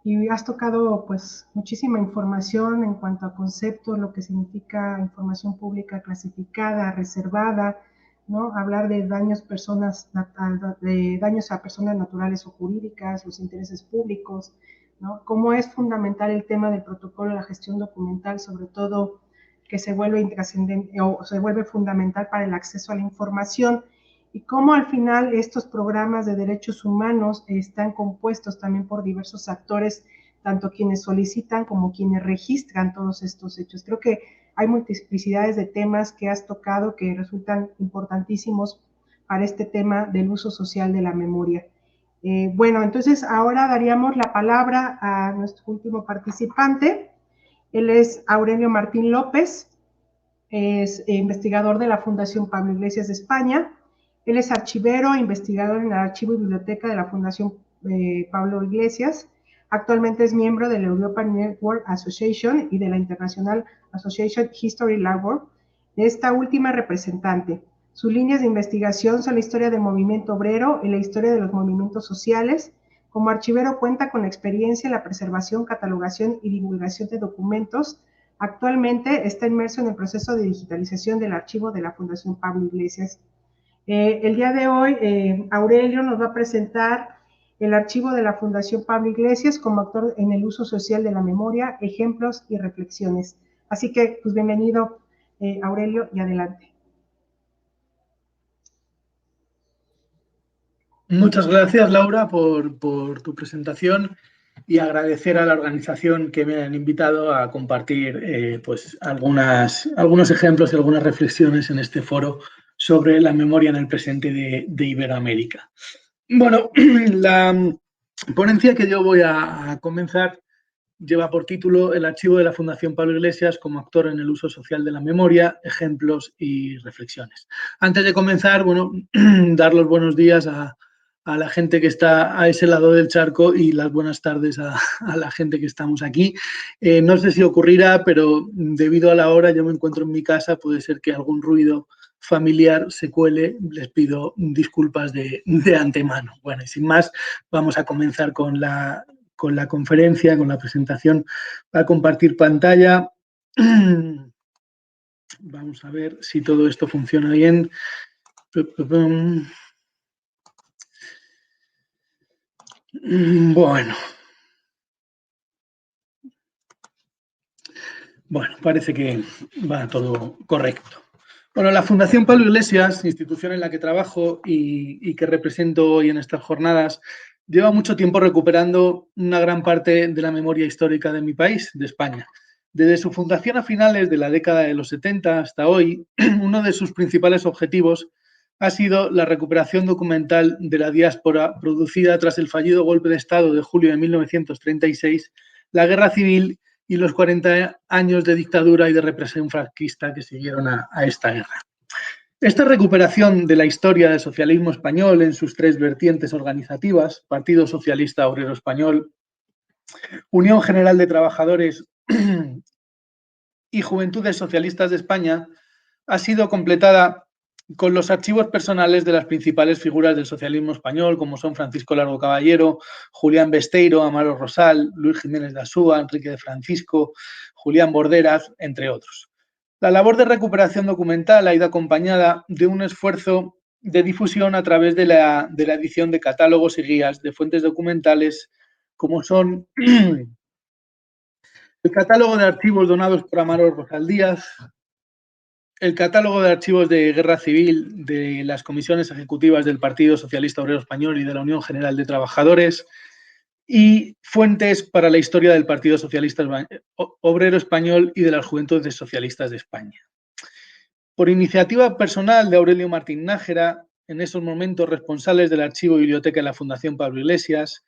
[SPEAKER 1] y has tocado pues muchísima información en cuanto a conceptos, lo que significa información pública clasificada, reservada, ¿no? Hablar de daños a personas naturales o jurídicas, los intereses públicos, ¿no? Cómo es fundamental el tema del protocolo de la gestión documental, sobre todo que se vuelve intrascendente o se vuelve fundamental para el acceso a la información, y cómo al final estos programas de derechos humanos están compuestos también por diversos actores, tanto quienes solicitan como quienes registran todos estos hechos. Creo que hay multiplicidades de temas que has tocado que resultan importantísimos para este tema del uso social de la memoria. Bueno, entonces ahora daríamos la palabra a nuestro último participante. Él es Aurelio Martín López, es investigador de la Fundación Pablo Iglesias de España. Él es archivero e investigador en el Archivo y Biblioteca de la Fundación Pablo Iglesias. Actualmente es miembro de la European Network Association y de la International Association History Labor, de esta última representante. Sus líneas de investigación son la historia del movimiento obrero y la historia de los movimientos sociales. Como archivero cuenta con experiencia en la preservación, catalogación y divulgación de documentos. Actualmente está inmerso en el proceso de digitalización del archivo de la Fundación Pablo Iglesias. El día de hoy, Aurelio nos va a presentar el archivo de la Fundación Pablo Iglesias como actor en el uso social de la memoria, ejemplos y reflexiones. Así que, pues bienvenido, Aurelio, y adelante.
[SPEAKER 4] Muchas gracias, Laura, por tu presentación y agradecer a la organización que me han invitado a compartir pues algunos ejemplos y algunas reflexiones en este foro sobre la memoria en el presente de Iberoamérica. Bueno, la ponencia que yo voy a comenzar lleva por título El archivo de la Fundación Pablo Iglesias como actor en el uso social de la memoria, ejemplos y reflexiones. Antes de comenzar, bueno, dar los buenos días a la gente que está a ese lado del charco y las buenas tardes a la gente que estamos aquí. No sé si ocurrirá, pero debido a la hora, yo me encuentro en mi casa, puede ser que algún ruido familiar se cuele, les pido disculpas de antemano. Bueno, y sin más, vamos a comenzar con la conferencia, con la presentación. Va a compartir pantalla. Vamos a ver si todo esto funciona bien. Bueno, parece que va todo correcto. Bueno, la Fundación Pablo Iglesias, institución en la que trabajo y que represento hoy en estas jornadas, lleva mucho tiempo recuperando una gran parte de la memoria histórica de mi país, de España. Desde su fundación a finales de la década de los 70 hasta hoy, uno de sus principales objetivos ha sido la recuperación documental de la diáspora producida tras el fallido golpe de Estado de julio de 1936, la Guerra Civil y los 40 años de dictadura y de represión franquista que siguieron a esta guerra. Esta recuperación de la historia del socialismo español en sus tres vertientes organizativas, Partido Socialista Obrero Español, Unión General de Trabajadores y Juventudes Socialistas de España, ha sido completada con los archivos personales de las principales figuras del socialismo español, como son Francisco Largo Caballero, Julián Besteiro, Amaro Rosal, Luis Jiménez de Asúa, Enrique de Francisco, Julián Borderas, entre otros. La labor de recuperación documental ha ido acompañada de un esfuerzo de difusión a través de la edición de catálogos y guías de fuentes documentales, como son el catálogo de archivos donados por Amaro Rosal Díaz, el catálogo de archivos de guerra civil de las comisiones ejecutivas del Partido Socialista Obrero Español y de la Unión General de Trabajadores, y fuentes para la historia del Partido Socialista Obrero Español y de las Juventudes Socialistas de España. Por iniciativa personal de Aurelio Martín Nájera, en esos momentos responsables del archivo y biblioteca de la Fundación Pablo Iglesias,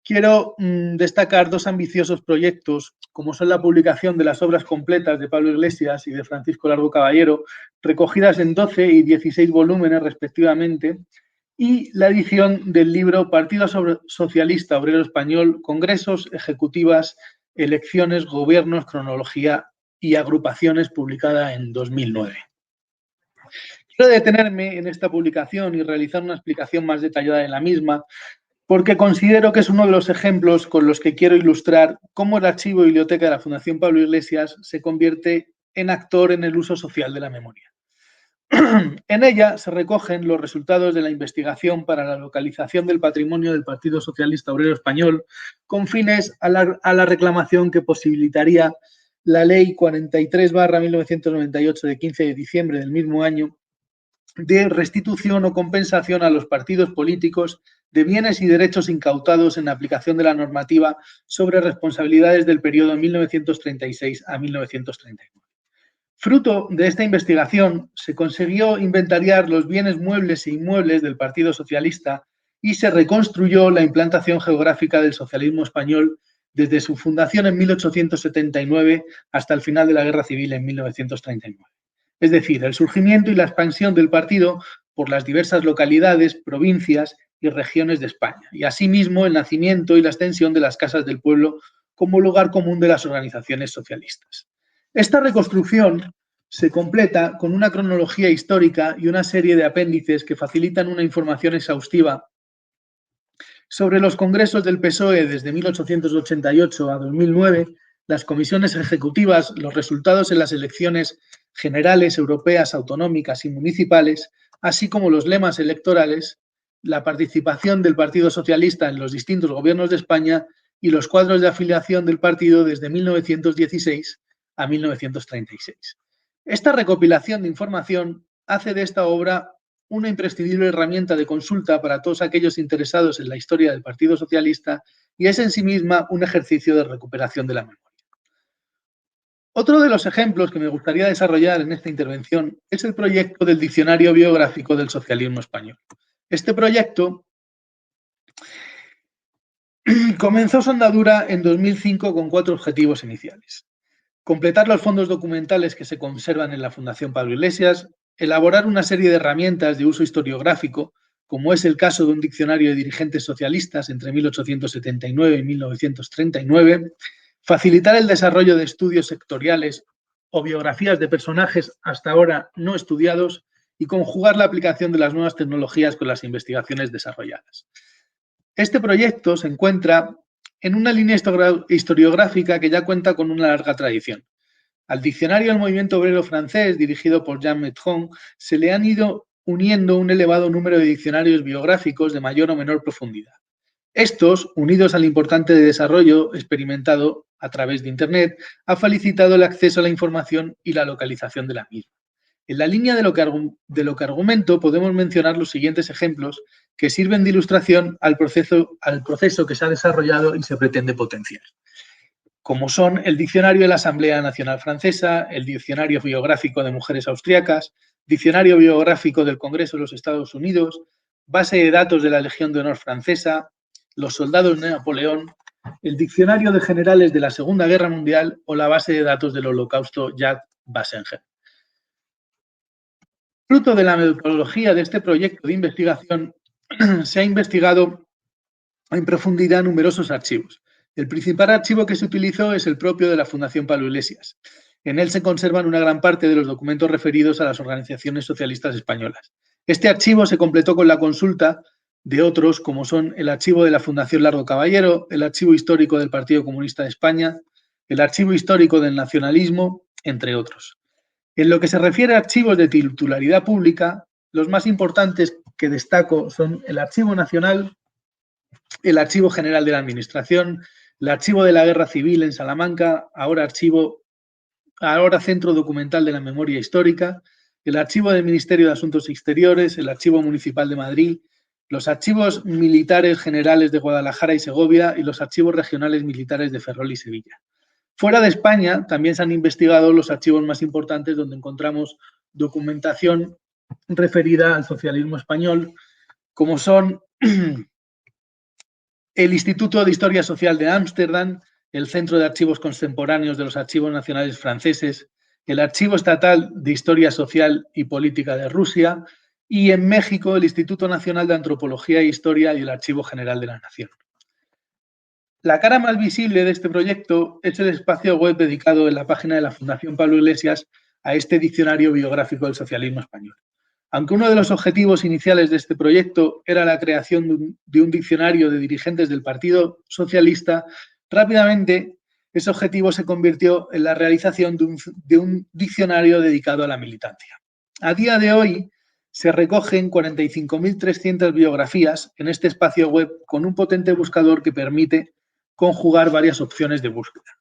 [SPEAKER 4] quiero destacar dos ambiciosos proyectos, como son la publicación de las obras completas de Pablo Iglesias y de Francisco Largo Caballero, recogidas en 12 y 16 volúmenes respectivamente, y la edición del libro Partido Socialista Obrero Español, Congresos, Ejecutivas, Elecciones, Gobiernos, Cronología y Agrupaciones, publicada en 2009. Quiero detenerme en esta publicación y realizar una explicación más detallada de la misma, porque considero que es uno de los ejemplos con los que quiero ilustrar cómo el archivo y biblioteca de la Fundación Pablo Iglesias se convierte en actor en el uso social de la memoria. En ella se recogen los resultados de la investigación para la localización del patrimonio del Partido Socialista Obrero Español con fines a la reclamación que posibilitaría la Ley 43/1998 de 15 de diciembre del mismo año de restitución o compensación a los partidos políticos de bienes y derechos incautados en aplicación de la normativa sobre responsabilidades del periodo 1936 a 1939. Fruto de esta investigación, se consiguió inventariar los bienes muebles e inmuebles del Partido Socialista y se reconstruyó la implantación geográfica del socialismo español desde su fundación en 1879 hasta el final de la Guerra Civil en 1939. Es decir, el surgimiento y la expansión del partido por las diversas localidades, provincias y regiones de España, y asimismo el nacimiento y la extensión de las casas del pueblo como lugar común de las organizaciones socialistas. Esta reconstrucción se completa con una cronología histórica y una serie de apéndices que facilitan una información exhaustiva sobre los congresos del PSOE desde 1888 a 2009, las comisiones ejecutivas, los resultados en las elecciones generales, europeas, autonómicas y municipales, así como los lemas electorales, la participación del Partido Socialista en los distintos gobiernos de España y los cuadros de afiliación del partido desde 1916 a 1936. Esta recopilación de información hace de esta obra una imprescindible herramienta de consulta para todos aquellos interesados en la historia del Partido Socialista y es en sí misma un ejercicio de recuperación de la memoria. Otro de los ejemplos que me gustaría desarrollar en esta intervención es el proyecto del Diccionario Biográfico del Socialismo Español. Este proyecto comenzó su andadura en 2005 con 4 objetivos iniciales. Completar los fondos documentales que se conservan en la Fundación Pablo Iglesias, elaborar una serie de herramientas de uso historiográfico, como es el caso de un diccionario de dirigentes socialistas entre 1879 y 1939, facilitar el desarrollo de estudios sectoriales o biografías de personajes hasta ahora no estudiados y conjugar la aplicación de las nuevas tecnologías con las investigaciones desarrolladas. Este proyecto se encuentra en una línea historiográfica que ya cuenta con una larga tradición. Al diccionario del movimiento obrero francés, dirigido por Jean Metron, se le han ido uniendo un elevado número de diccionarios biográficos de mayor o menor profundidad. Estos, unidos al importante desarrollo experimentado a través de Internet, ha facilitado el acceso a la información y la localización de la misma. En la línea de lo que argumento podemos mencionar los siguientes ejemplos que sirven de ilustración al proceso que se ha desarrollado y se pretende potenciar, como son el Diccionario de la Asamblea Nacional Francesa, el Diccionario Biográfico de Mujeres Austriacas, Diccionario Biográfico del Congreso de los Estados Unidos, Base de Datos de la Legión de Honor Francesa, Los Soldados de Napoleón, el Diccionario de Generales de la Segunda Guerra Mundial o la Base de Datos del Holocausto Yad Vashem. Fruto de la metodología de este proyecto de investigación, se ha investigado en profundidad numerosos archivos. El principal archivo que se utilizó es el propio de la Fundación Pablo Iglesias. En él se conservan una gran parte de los documentos referidos a las organizaciones socialistas españolas. Este archivo se completó con la consulta de otros, como son el archivo de la Fundación Largo Caballero, el archivo histórico del Partido Comunista de España, el archivo histórico del nacionalismo, entre otros. En lo que se refiere a archivos de titularidad pública, los más importantes que destaco son el Archivo Nacional, el Archivo General de la Administración, el Archivo de la Guerra Civil en Salamanca, ahora Centro Documental de la Memoria Histórica, el Archivo del Ministerio de Asuntos Exteriores, el Archivo Municipal de Madrid, los Archivos Militares Generales de Guadalajara y Segovia y los Archivos Regionales Militares de Ferrol y Sevilla. Fuera de España también se han investigado los archivos más importantes donde encontramos documentación referida al socialismo español, como son el Instituto de Historia Social de Ámsterdam, el Centro de Archivos Contemporáneos de los Archivos Nacionales Franceses, el Archivo Estatal de Historia Social y Política de Rusia y en México el Instituto Nacional de Antropología e Historia y el Archivo General de la Nación. La cara más visible de este proyecto es el espacio web dedicado en la página de la Fundación Pablo Iglesias a este diccionario biográfico del socialismo español. Aunque uno de los objetivos iniciales de este proyecto era la creación de un diccionario de dirigentes del Partido Socialista, rápidamente ese objetivo se convirtió en la realización de un diccionario dedicado a la militancia. A día de hoy se recogen 45.300 biografías en este espacio web con un potente buscador que permite conjugar varias opciones de búsqueda.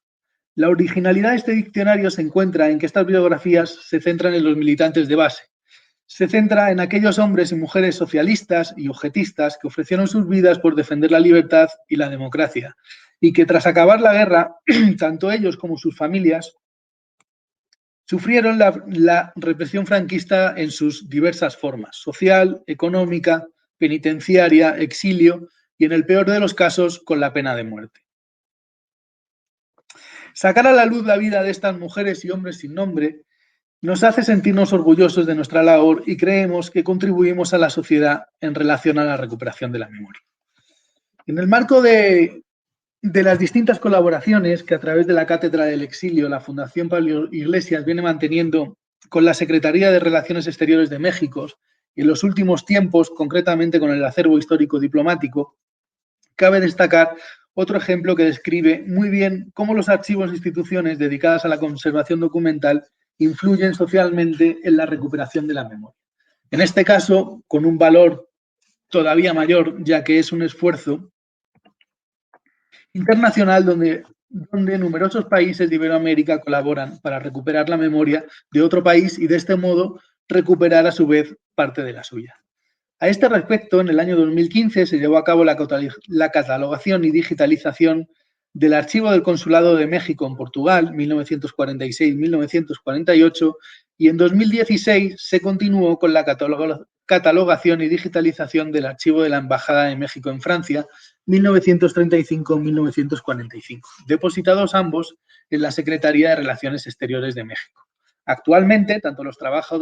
[SPEAKER 4] La originalidad de este diccionario se encuentra en que estas biografías se centran en los militantes de base. Se centra en aquellos hombres y mujeres socialistas y objetistas que ofrecieron sus vidas por defender la libertad y la democracia y que tras acabar la guerra, tanto ellos como sus familias sufrieron la represión franquista en sus diversas formas, social, económica, penitenciaria, exilio y en el peor de los casos con la pena de muerte. Sacar a la luz la vida de estas mujeres y hombres sin nombre nos hace sentirnos orgullosos de nuestra labor y creemos que contribuimos a la sociedad en relación a la recuperación de la memoria. En el marco de las distintas colaboraciones que a través de la Cátedra del Exilio la Fundación Pablo Iglesias viene manteniendo con la Secretaría de Relaciones Exteriores de México y en los últimos tiempos, concretamente con el acervo histórico diplomático, cabe destacar otro ejemplo que describe muy bien cómo los archivos e instituciones dedicadas a la conservación documental influyen socialmente en la recuperación de la memoria. En este caso, con un valor todavía mayor, ya que es un esfuerzo internacional donde numerosos países de Iberoamérica colaboran para recuperar la memoria de otro país y de este modo recuperar a su vez parte de la suya. A este respecto, en el año 2015 se llevó a cabo la catalogación y digitalización del Archivo del Consulado de México en Portugal, 1946-1948, y en 2016 se continuó con la catalogación y digitalización del Archivo de la Embajada de México en Francia, 1935-1945, depositados ambos en la Secretaría de Relaciones Exteriores de México. Actualmente, tanto los trabajos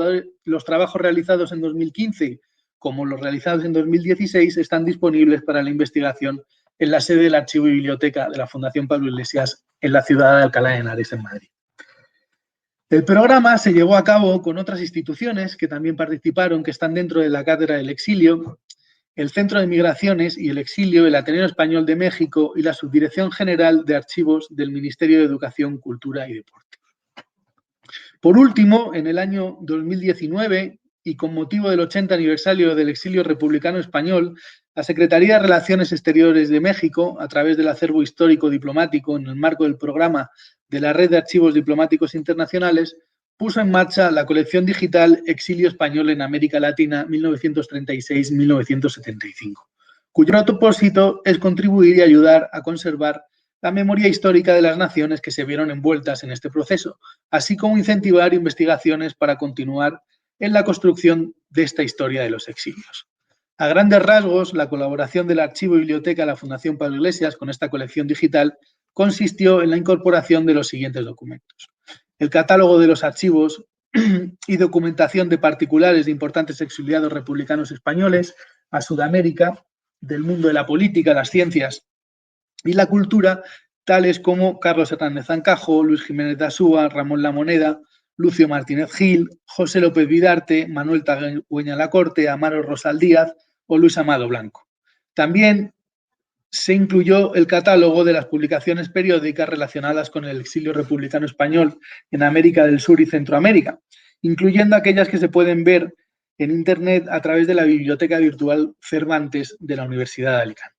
[SPEAKER 4] realizados en 2015 como los realizados en 2016 están disponibles para la investigación en la sede del Archivo y Biblioteca de la Fundación Pablo Iglesias en la ciudad de Alcalá de Henares, en Madrid. El programa se llevó a cabo con otras instituciones que también participaron, que están dentro de la Cátedra del Exilio, el Centro de Migraciones y el Exilio, el Ateneo Español de México y la Subdirección General de Archivos del Ministerio de Educación, Cultura y Deporte. Por último, en el año 2019, y con motivo del 80 aniversario del exilio republicano español, la Secretaría de Relaciones Exteriores de México, a través del acervo histórico diplomático en el marco del programa de la Red de Archivos Diplomáticos Internacionales, puso en marcha la colección digital Exilio Español en América Latina 1936-1975, cuyo propósito es contribuir y ayudar a conservar la memoria histórica de las naciones que se vieron envueltas en este proceso, así como incentivar investigaciones para continuar en la construcción de esta historia de los exilios. A grandes rasgos, la colaboración del Archivo y Biblioteca de la Fundación Pablo Iglesias con esta colección digital consistió en la incorporación de los siguientes documentos: el catálogo de los archivos y documentación de particulares de importantes exiliados republicanos españoles a Sudamérica, del mundo de la política, las ciencias y la cultura, tales como Carlos Hernández Ancajo, Luis Jiménez de Asúa, Ramón La Moneda, Lucio Martínez Gil, José López Vidarte, Manuel Tagüeña Lacorte, Amaro Rosal Díaz o Luis Amado Blanco. También se incluyó el catálogo de las publicaciones periódicas relacionadas con el exilio republicano español en América del Sur y Centroamérica, incluyendo aquellas que se pueden ver en Internet a través de la biblioteca virtual Cervantes de la Universidad de Alicante.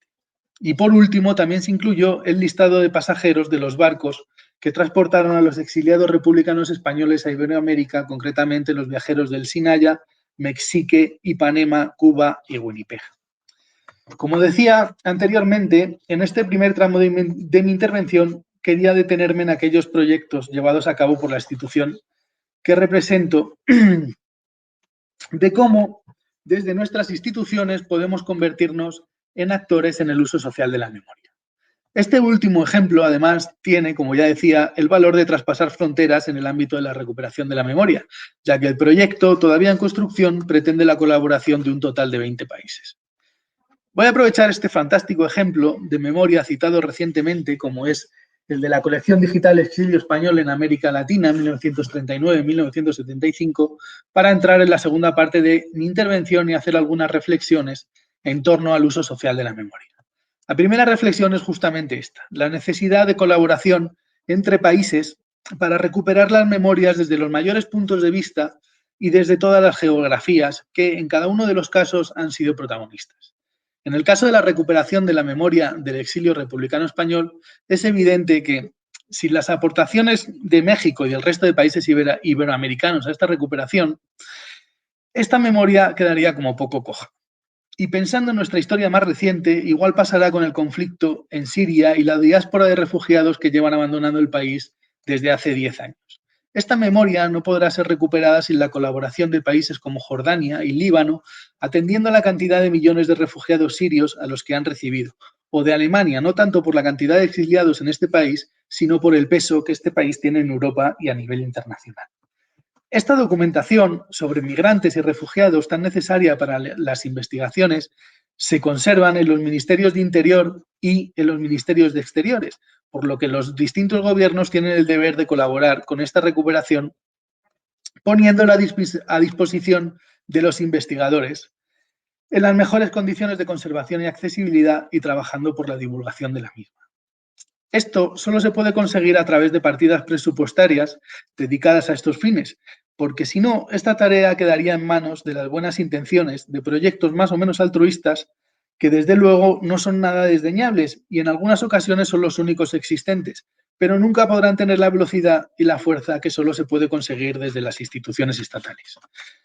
[SPEAKER 4] Y por último, también se incluyó el listado de pasajeros de los barcos que transportaron a los exiliados republicanos españoles a Iberoamérica, concretamente los viajeros del Sinaya, Mexique, Ipanema, Cuba y Winnipeg. Como decía anteriormente, en este primer tramo de mi intervención quería detenerme en aquellos proyectos llevados a cabo por la institución que represento, de cómo desde nuestras instituciones podemos convertirnos en actores en el uso social de la memoria. Este último ejemplo, además, tiene, como ya decía, el valor de traspasar fronteras en el ámbito de la recuperación de la memoria, ya que el proyecto, todavía en construcción, pretende la colaboración de un total de 20 países. Voy a aprovechar este fantástico ejemplo de memoria citado recientemente, como es el de la colección digital Exilio Español en América Latina, 1939-1975, para entrar en la segunda parte de mi intervención y hacer algunas reflexiones en torno al uso social de la memoria. La primera reflexión es justamente esta, la necesidad de colaboración entre países para recuperar las memorias desde los mayores puntos de vista y desde todas las geografías que en cada uno de los casos han sido protagonistas. En el caso de la recuperación de la memoria del exilio republicano español, es evidente que sin las aportaciones de México y del resto de países iberoamericanos a esta recuperación, esta memoria quedaría como poco coja. Y pensando en nuestra historia más reciente, igual pasará con el conflicto en Siria y la diáspora de refugiados que llevan abandonando el país desde hace 10 años. Esta memoria no podrá ser recuperada sin la colaboración de países como Jordania y Líbano, atendiendo a la cantidad de millones de refugiados sirios a los que han recibido, o de Alemania, no tanto por la cantidad de exiliados en este país, sino por el peso que este país tiene en Europa y a nivel internacional. Esta documentación sobre migrantes y refugiados tan necesaria para las investigaciones se conservan en los ministerios de Interior y en los ministerios de Exteriores, por lo que los distintos gobiernos tienen el deber de colaborar con esta recuperación, poniéndola a disposición de los investigadores en las mejores condiciones de conservación y accesibilidad y trabajando por la divulgación de la misma. Esto solo se puede conseguir a través de partidas presupuestarias dedicadas a estos fines, porque si no, esta tarea quedaría en manos de las buenas intenciones de proyectos más o menos altruistas que desde luego no son nada desdeñables y en algunas ocasiones son los únicos existentes, pero nunca podrán tener la velocidad y la fuerza que solo se puede conseguir desde las instituciones estatales.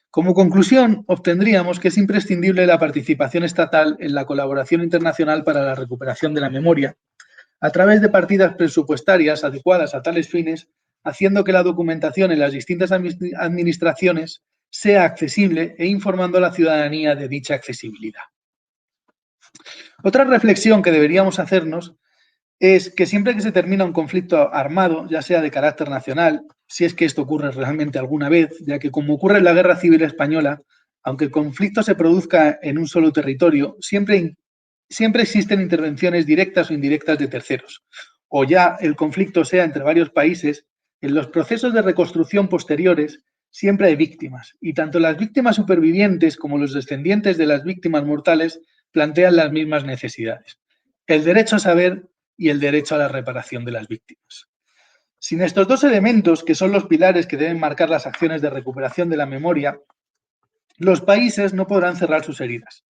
[SPEAKER 4] Como conclusión, obtendríamos que es imprescindible la participación estatal en la colaboración internacional para la recuperación de la memoria, a través de partidas presupuestarias adecuadas a tales fines, haciendo que la documentación en las distintas administraciones sea accesible e informando a la ciudadanía de dicha accesibilidad. Otra reflexión que deberíamos hacernos es que siempre que se termina un conflicto armado, ya sea de carácter nacional, si es que esto ocurre realmente alguna vez, ya que como ocurre en la Guerra Civil Española, aunque el conflicto se produzca en un solo territorio, siempre existen intervenciones directas o indirectas de terceros, o ya el conflicto sea entre varios países, en los procesos de reconstrucción posteriores siempre hay víctimas, y tanto las víctimas supervivientes como los descendientes de las víctimas mortales plantean las mismas necesidades: el derecho a saber y el derecho a la reparación de las víctimas. Sin estos dos elementos, que son los pilares que deben marcar las acciones de recuperación de la memoria, los países no podrán cerrar sus heridas.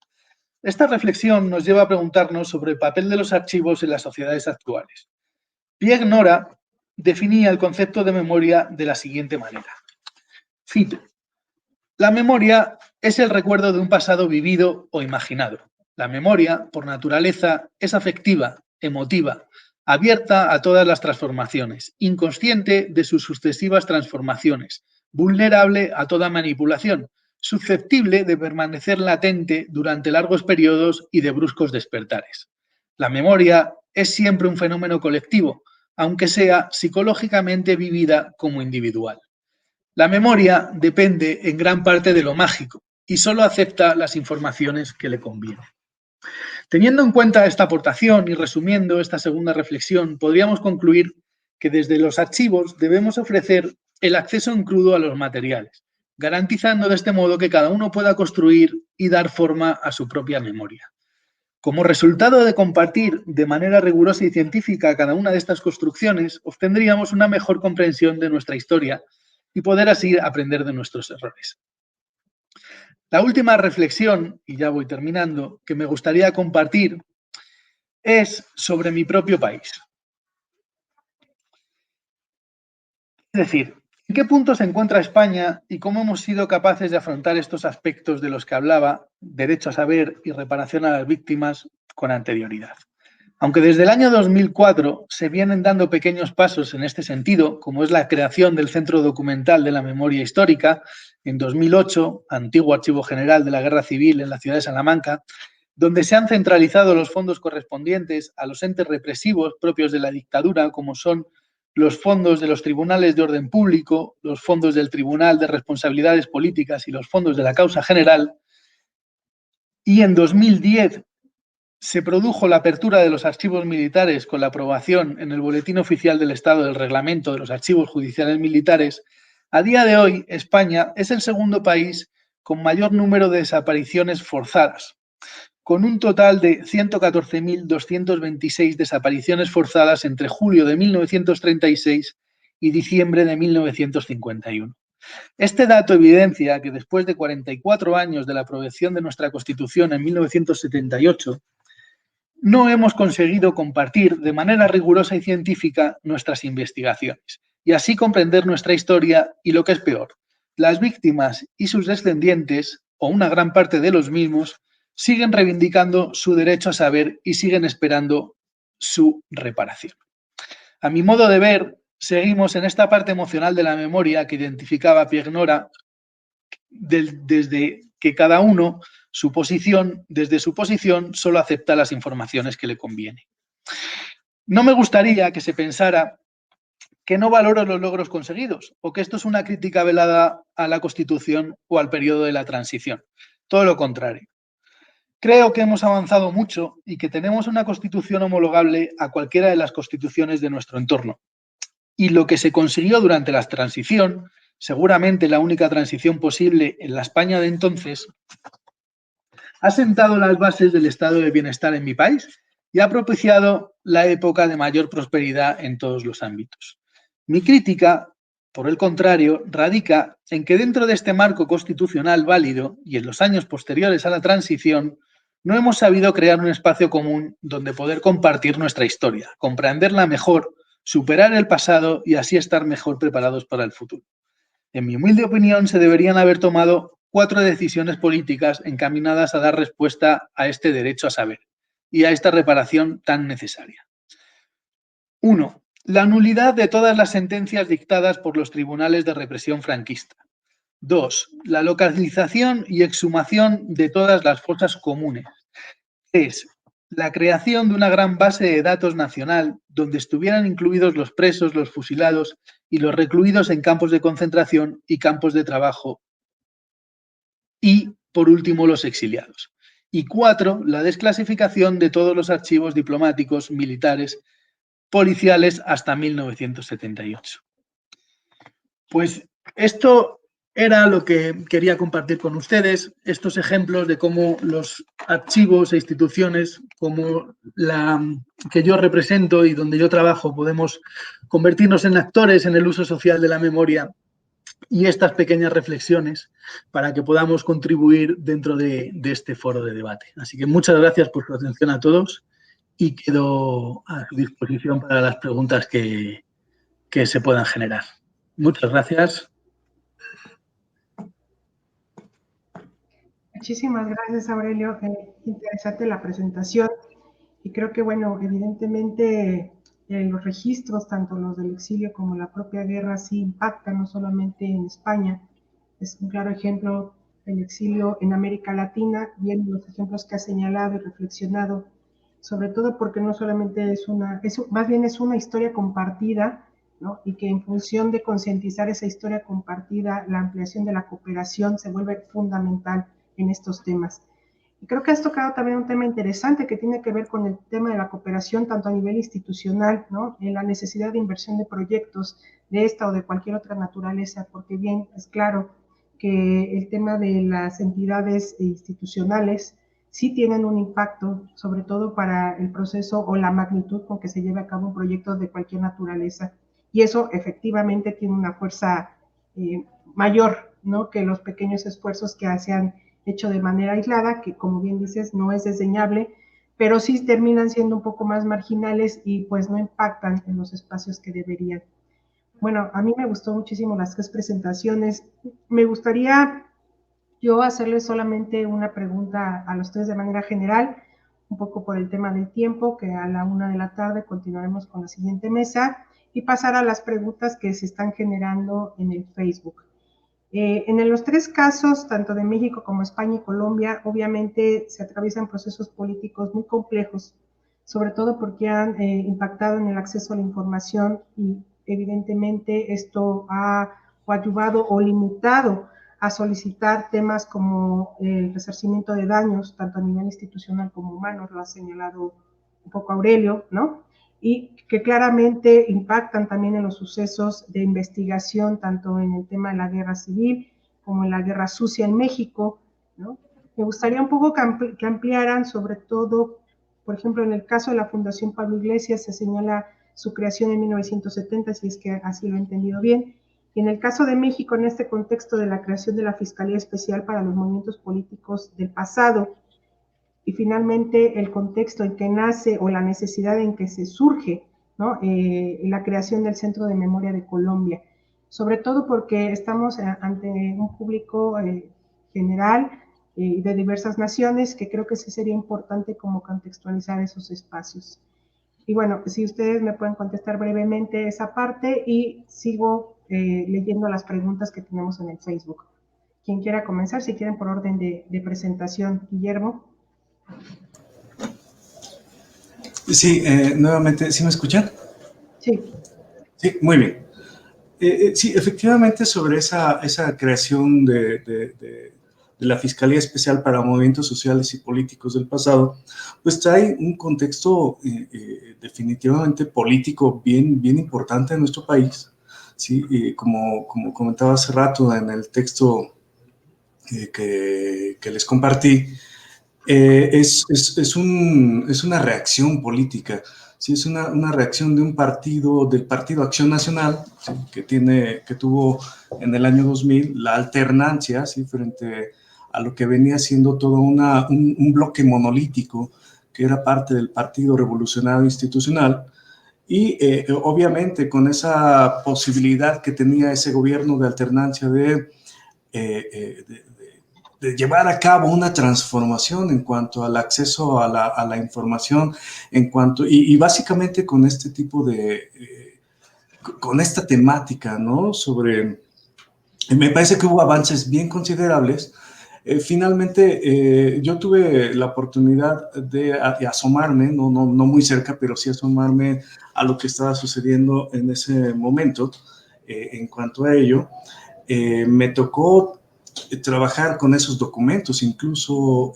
[SPEAKER 4] Esta reflexión nos lleva a preguntarnos sobre el papel de los archivos en las sociedades actuales. Pierre Nora definía el concepto de memoria de la siguiente manera. Cito: la memoria es el recuerdo de un pasado vivido o imaginado. La memoria, por naturaleza, es afectiva, emotiva, abierta a todas las transformaciones, inconsciente de sus sucesivas transformaciones, vulnerable a toda manipulación, susceptible de permanecer latente durante largos periodos y de bruscos despertares. La memoria es siempre un fenómeno colectivo, aunque sea psicológicamente vivida como individual. La memoria depende en gran parte de lo mágico y solo acepta las informaciones que le convienen. Teniendo en cuenta esta aportación y resumiendo esta segunda reflexión, podríamos concluir que desde los archivos debemos ofrecer el acceso en crudo a los materiales, garantizando de este modo que cada uno pueda construir y dar forma a su propia memoria. Como resultado de compartir de manera rigurosa y científica cada una de estas construcciones, obtendríamos una mejor comprensión de nuestra historia y poder así aprender de nuestros errores. La última reflexión, y ya voy terminando, que me gustaría compartir es sobre mi propio país. Es decir, ¿en qué punto se encuentra España y cómo hemos sido capaces de afrontar estos aspectos de los que hablaba, derecho a saber y reparación a las víctimas, con anterioridad? Aunque desde el año 2004 se vienen dando pequeños pasos en este sentido, como es la creación del Centro Documental de la Memoria Histórica, en 2008, antiguo Archivo General de la Guerra Civil en la ciudad de Salamanca, donde se han centralizado los fondos correspondientes a los entes represivos propios de la dictadura, como son los fondos de los tribunales de orden público, los fondos del Tribunal de Responsabilidades Políticas y los fondos de la Causa General. Y en 2010 se produjo la apertura de los archivos militares con la aprobación en el Boletín Oficial del Estado del Reglamento de los Archivos Judiciales Militares. A día de hoy, España es el segundo país con mayor número de desapariciones forzadas, con un total de 114.226 desapariciones forzadas entre julio de 1936 y diciembre de 1951. Este dato evidencia que después de 44 años de la aprobación de nuestra Constitución en 1978, no hemos conseguido compartir de manera rigurosa y científica nuestras investigaciones y así comprender nuestra historia y, lo que es peor, las víctimas y sus descendientes, o una gran parte de los mismos, siguen reivindicando su derecho a saber y siguen esperando su reparación. A mi modo de ver, seguimos en esta parte emocional de la memoria que identificaba Pierre Nora, desde que cada uno desde su posición solo acepta las informaciones que le conviene. No me gustaría que se pensara que no valoro los logros conseguidos o que esto es una crítica velada a la Constitución o al periodo de la transición. Todo lo contrario. Creo que hemos avanzado mucho y que tenemos una Constitución homologable a cualquiera de las constituciones de nuestro entorno. Y lo que se consiguió durante la transición, seguramente la única transición posible en la España de entonces, ha sentado las bases del estado de bienestar en mi país y ha propiciado la época de mayor prosperidad en todos los ámbitos. Mi crítica, por el contrario, radica en que dentro de este marco constitucional válido y en los años posteriores a la transición, no hemos sabido crear un espacio común donde poder compartir nuestra historia, comprenderla mejor, superar el pasado y así estar mejor preparados para el futuro. En mi humilde opinión, se deberían haber tomado 4 decisiones políticas encaminadas a dar respuesta a este derecho a saber y a esta reparación tan necesaria. 1. La nulidad de todas las sentencias dictadas por los tribunales de represión franquista. 2. La localización y exhumación de todas las fosas comunes. 3. La creación de una gran base de datos nacional donde estuvieran incluidos los presos, los fusilados y los recluidos en campos de concentración y campos de trabajo. Y, por último, los exiliados. Y 4, la desclasificación de todos los archivos diplomáticos, militares, policiales hasta 1978. Pues esto era lo que quería compartir con ustedes, estos ejemplos de cómo los archivos e instituciones como la que yo represento y donde yo trabajo podemos convertirnos en actores en el uso social de la memoria y estas pequeñas reflexiones para que podamos contribuir dentro de este foro de debate. Así que muchas gracias por su atención a todos y quedo a su disposición para las preguntas que se puedan generar. Muchas gracias.
[SPEAKER 1] Muchísimas gracias, Aurelio. Interesante la presentación. Y creo que, bueno, evidentemente los registros, tanto los del exilio como la propia guerra, sí impactan no solamente en España. Es un claro ejemplo el exilio en América Latina, bien los ejemplos que ha señalado y reflexionado, sobre todo porque no solamente más bien es una historia compartida ¿no? Y que en función de concientizar esa historia compartida, la ampliación de la cooperación se vuelve fundamental en estos temas. Y creo que has tocado también un tema interesante que tiene que ver con el tema de la cooperación tanto a nivel institucional, ¿no? En la necesidad de inversión de proyectos de esta o de cualquier otra naturaleza, porque bien es claro que el tema de las entidades institucionales sí tienen un impacto, sobre todo para el proceso o la magnitud con que se lleve a cabo un proyecto de cualquier naturaleza. Y eso efectivamente tiene una fuerza mayor, ¿no? Que los pequeños esfuerzos que se han hecho de manera aislada, que como bien dices, no es desdeñable, pero sí terminan siendo un poco más marginales y pues no impactan en los espacios que deberían. Bueno, a mí me gustó muchísimo las 3 presentaciones. Me gustaría yo hacerles solamente una pregunta a los 3 de manera general, un poco por el tema del tiempo, que a la 1 de la tarde continuaremos con la siguiente mesa, y pasar a las preguntas que se están generando en el Facebook. En los 3 casos, tanto de México como España y Colombia, obviamente se atraviesan procesos políticos muy complejos, sobre todo porque han impactado en el acceso a la información y evidentemente esto ha coadyuvado o limitado a solicitar temas como el resarcimiento de daños, tanto a nivel institucional como humano, lo ha señalado un poco Aurelio, ¿no? Y que claramente impactan también en los sucesos de investigación, tanto en el tema de la guerra civil como en la guerra sucia en México, ¿no? Me gustaría un poco que ampliaran, sobre todo, por ejemplo, en el caso de la Fundación Pablo Iglesias, se señala su creación en 1970, si es que así lo he entendido bien, y en el caso de México, en este contexto de la creación de la Fiscalía Especial para los Movimientos Políticos del Pasado, y finalmente el contexto en que nace o la necesidad en que se surge, ¿no? La creación del Centro de Memoria de Colombia, sobre todo porque estamos ante un público general de diversas naciones, que creo que sí sería importante como contextualizar esos espacios. Y bueno, si ustedes me pueden contestar brevemente esa parte y sigo leyendo las preguntas que tenemos en el Facebook. Quien quiera comenzar, si quieren por orden de presentación, Guillermo.
[SPEAKER 2] Sí, nuevamente, ¿sí me escuchan?
[SPEAKER 1] Sí.
[SPEAKER 2] Sí, muy bien. Sí, efectivamente, sobre esa creación de la Fiscalía Especial para Movimientos Sociales y Políticos del Pasado, pues trae un contexto definitivamente político bien importante en nuestro país. ¿Sí? Como comentaba hace rato en el texto que les compartí, es una reacción política, ¿sí? Es una reacción de un partido, del Partido Acción Nacional, ¿sí? que tuvo en el año 2000 la alternancia, ¿sí? Frente a lo que venía siendo todo un bloque monolítico que era parte del Partido Revolucionario Institucional. Y obviamente con esa posibilidad que tenía ese gobierno de alternancia de llevar a cabo una transformación en cuanto al acceso a la información, y básicamente con este tipo con esta temática, ¿no? Me parece que hubo avances bien considerables. Finalmente, yo tuve la oportunidad de asomarme, no muy cerca, pero sí asomarme a lo que estaba sucediendo en ese momento. En cuanto a ello, me tocó trabajar con esos documentos, incluso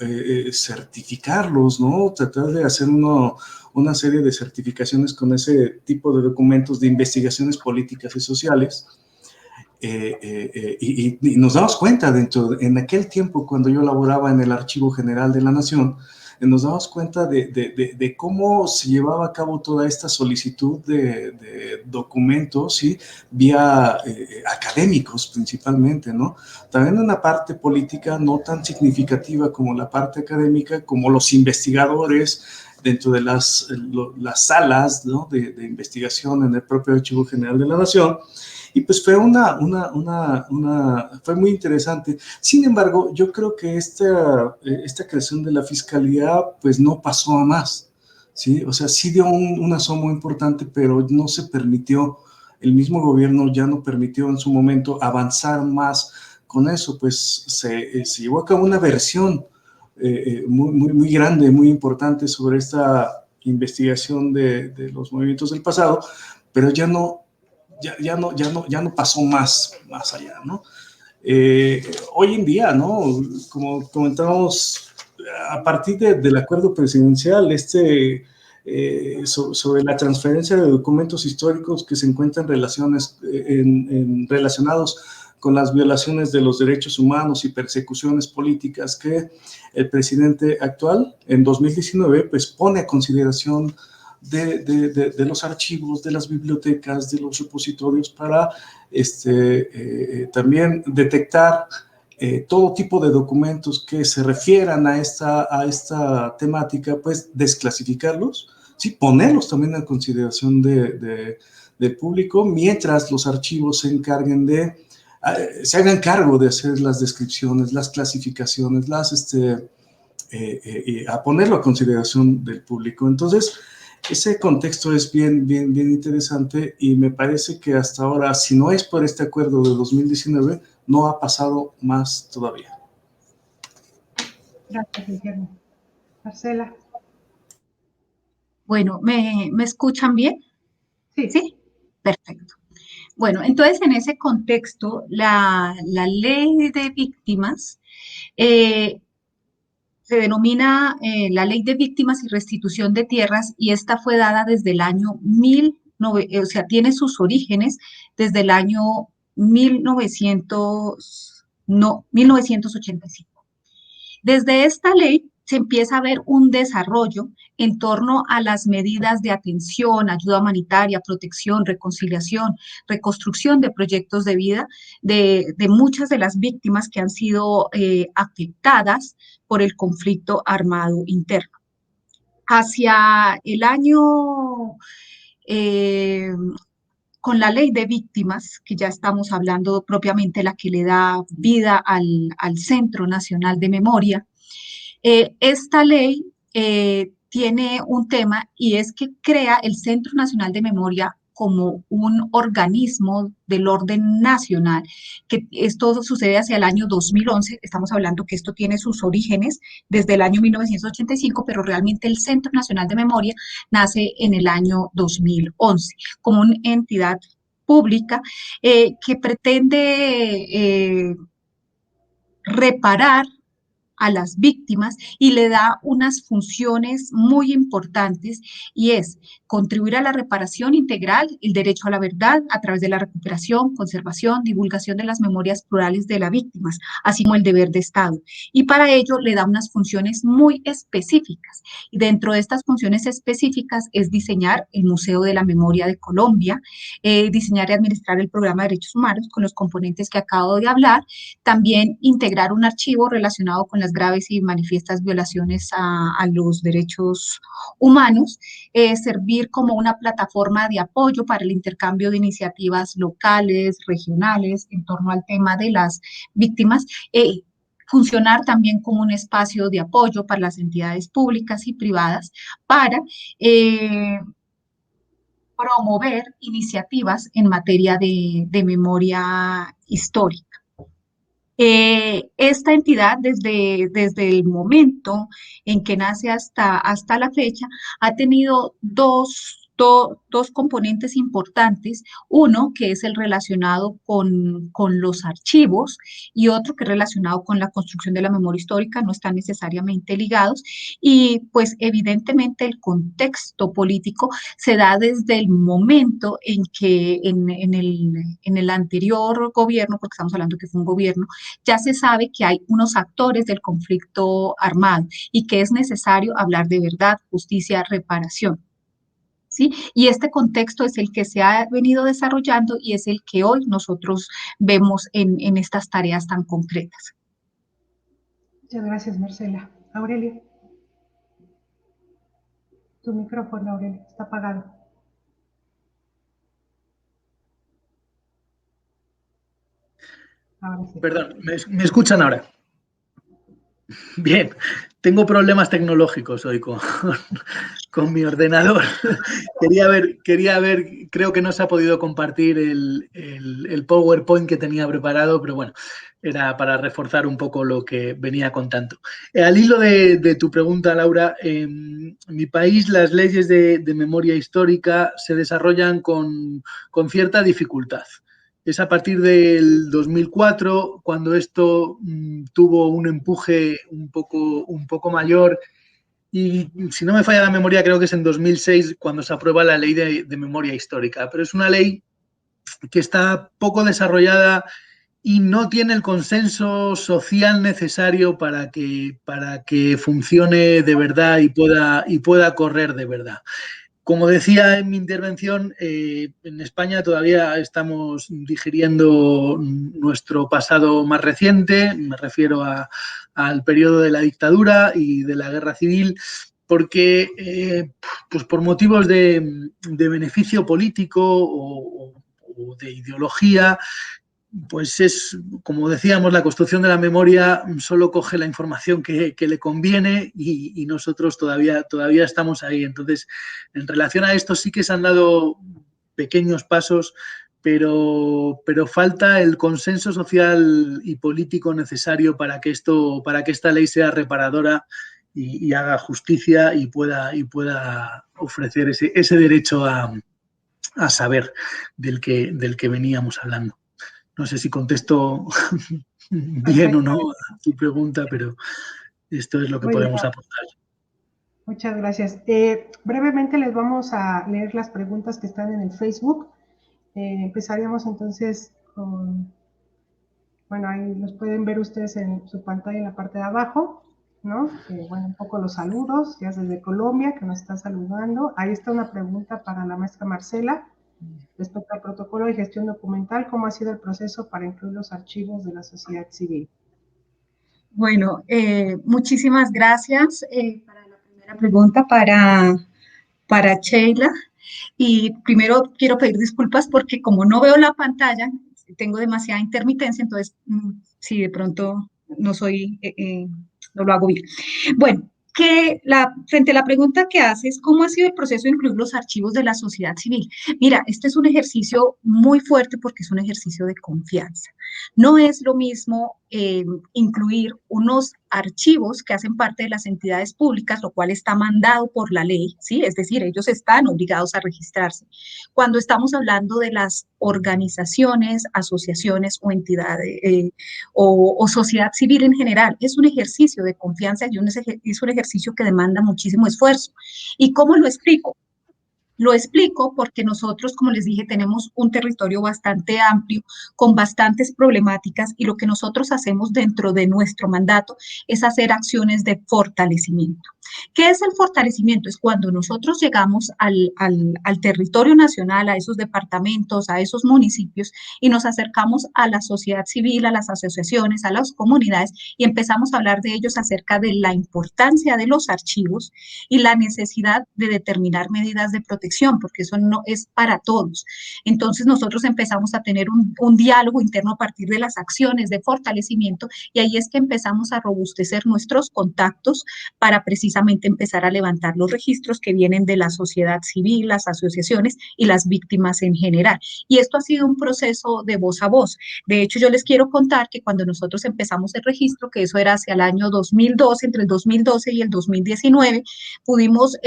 [SPEAKER 2] certificarlos, ¿no? Tratar de hacer una serie de certificaciones con ese tipo de documentos de investigaciones políticas y sociales. Y nos damos cuenta en aquel tiempo, cuando yo laboraba en el Archivo General de la Nación, nos damos cuenta de cómo se llevaba a cabo toda esta solicitud de documentos, ¿sí? Vía académicos principalmente, ¿no? También una parte política no tan significativa como la parte académica, como los investigadores dentro de las salas, ¿no? de investigación en el propio Archivo General de la Nación. Y pues fue fue muy interesante. Sin embargo, yo creo que esta creación de la fiscalía pues no pasó a más, ¿sí? O sea, sí dio un asomo importante, pero no se permitió, el mismo gobierno ya no permitió en su momento avanzar más con eso, pues se llevó a cabo una versión muy grande, muy importante sobre esta investigación de los movimientos del pasado, pero ya no ya no pasó más allá, ¿no? Hoy en día, ¿no? Como comentábamos, a partir del acuerdo presidencial, sobre la transferencia de documentos históricos que se encuentran relacionados con las violaciones de los derechos humanos y persecuciones políticas que el presidente actual, en 2019, pues pone a consideración de los archivos, de las bibliotecas, de los repositorios para también detectar todo tipo de documentos que se refieran a esta temática, pues desclasificarlos, ¿sí? Ponerlos también a consideración del público, mientras los archivos se hagan cargo de hacer las descripciones, las clasificaciones, a ponerlo a consideración del público. Entonces, ese contexto es bien interesante y me parece que hasta ahora, si no es por este acuerdo de 2019, no ha pasado más todavía.
[SPEAKER 1] Gracias, Guillermo. Marcela.
[SPEAKER 3] Bueno, ¿me escuchan bien?
[SPEAKER 1] Sí.
[SPEAKER 3] Sí, perfecto. Bueno, entonces en ese contexto, la ley de víctimas se denomina la Ley de Víctimas y Restitución de Tierras y esta fue dada desde el año o sea, tiene sus orígenes desde el año 1985. Desde esta ley se empieza a ver un desarrollo en torno a las medidas de atención, ayuda humanitaria, protección, reconciliación, reconstrucción de proyectos de vida de muchas de las víctimas que han sido afectadas por el conflicto armado interno. Hacia el año con la ley de víctimas, que ya estamos hablando propiamente la que le da vida al Centro Nacional de Memoria, esta ley tiene un tema y es que crea el Centro Nacional de Memoria como un organismo del orden nacional, que esto sucede hacia el año 2011, estamos hablando que esto tiene sus orígenes desde el año 1985, pero realmente el Centro Nacional de Memoria nace en el año 2011 como una entidad pública que pretende reparar a las víctimas y le da unas funciones muy importantes y es contribuir a la reparación integral, el derecho a la verdad a través de la recuperación, conservación, divulgación de las memorias plurales de las víctimas, así como el deber de Estado. Y para ello le da unas funciones muy específicas. Y dentro de estas funciones específicas es diseñar el Museo de la Memoria de Colombia, diseñar y administrar el programa de derechos humanos con los componentes que acabo de hablar, también integrar un archivo relacionado con las graves y manifiestas violaciones a los derechos humanos, servir como una plataforma de apoyo para el intercambio de iniciativas locales, regionales, en torno al tema de las víctimas, funcionar también como un espacio de apoyo para las entidades públicas y privadas para promover iniciativas en materia de memoria histórica. Esta entidad, desde el momento en que nace hasta la fecha, ha tenido dos componentes importantes, uno que es el relacionado con los archivos y otro que es relacionado con la construcción de la memoria histórica, no están necesariamente ligados y pues evidentemente el contexto político se da desde el momento en que en el anterior gobierno, porque estamos hablando que fue un gobierno, ya se sabe que hay unos actores del conflicto armado y que es necesario hablar de verdad, justicia, reparación. ¿Sí? Y este contexto es el que se ha venido desarrollando y es el que hoy nosotros vemos en estas tareas tan concretas.
[SPEAKER 1] Muchas gracias, Marcela. Aurelio. Tu micrófono, Aurelio, está apagado.
[SPEAKER 4] Ahora sí. Perdón, ¿me escuchan ahora? Bien, tengo problemas tecnológicos hoy con mi ordenador. Quería ver, creo que no se ha podido compartir el PowerPoint que tenía preparado, pero bueno, era para reforzar un poco lo que venía contando. Al hilo de tu pregunta, Laura, en mi país las leyes de memoria histórica se desarrollan con cierta dificultad. Es a partir del 2004 cuando esto tuvo un empuje un poco mayor y, si no me falla la memoria, creo que es en 2006 cuando se aprueba la ley de memoria histórica. Pero es una ley que está poco desarrollada y no tiene el consenso social necesario para que funcione de verdad y pueda correr de verdad. Como decía en mi intervención, en España todavía estamos digiriendo nuestro pasado más reciente, me refiero al periodo de la dictadura y de la guerra civil, porque pues por motivos de beneficio político o de ideología, pues es, como decíamos, la construcción de la memoria solo coge la información que le conviene y nosotros todavía estamos ahí. Entonces, en relación a esto sí que se han dado pequeños pasos, pero falta el consenso social y político necesario para que esta ley sea reparadora y haga justicia y pueda ofrecer ese derecho a saber del que veníamos hablando. No sé si contesto bien o no a tu pregunta, pero esto es lo que
[SPEAKER 1] Muy bien,
[SPEAKER 4] podemos aportar.
[SPEAKER 1] muchas gracias. Brevemente les vamos a leer las preguntas que están en el Facebook. Empezaríamos entonces con, bueno, ahí los pueden ver ustedes en su pantalla en la parte de abajo, ¿no? Bueno, un poco los saludos, ya desde Colombia, que nos está saludando. Ahí está una pregunta para la maestra Marcela. Respecto al protocolo de gestión documental, ¿cómo ha sido el proceso para incluir los archivos de la sociedad civil?
[SPEAKER 3] Bueno, muchísimas gracias para la primera pregunta para Sheila. Y primero quiero pedir disculpas porque como no veo la pantalla, tengo demasiada intermitencia, entonces si de pronto no soy, no lo hago bien. Bueno, frente a la pregunta que haces, ¿cómo ha sido el proceso de incluir los archivos de la sociedad civil? Mira, este es un ejercicio muy fuerte porque es un ejercicio de confianza. No es lo mismo incluir unos archivos que hacen parte de las entidades públicas, lo cual está mandado por la ley, ¿sí? Es decir, ellos están obligados a registrarse. Cuando estamos hablando de las organizaciones, asociaciones o entidades o sociedad civil en general, es un ejercicio de confianza y es un ejercicio que demanda muchísimo esfuerzo. ¿Y cómo lo explico? Lo explico porque nosotros, como les dije, tenemos un territorio bastante amplio, con bastantes problemáticas, y lo que nosotros hacemos dentro de nuestro mandato es hacer acciones de fortalecimiento. ¿Qué es el fortalecimiento? Es cuando nosotros llegamos al territorio nacional, a esos departamentos, a esos municipios, y nos acercamos a la sociedad civil, a las asociaciones, a las comunidades, y empezamos a hablar de ellos acerca de la importancia de los archivos y la necesidad de determinar medidas de protección, porque eso no es para todos. Entonces nosotros empezamos a tener un diálogo interno a partir de las acciones de fortalecimiento, y ahí es que empezamos a robustecer nuestros contactos para precisamente empezar a levantar los registros que vienen de la sociedad civil, las asociaciones y las víctimas en general. Y esto ha sido un proceso de voz a voz. De hecho, yo les quiero contar que cuando nosotros empezamos el registro, que eso era hacia el año 2012, entre el 2012 y el 2019, pudimos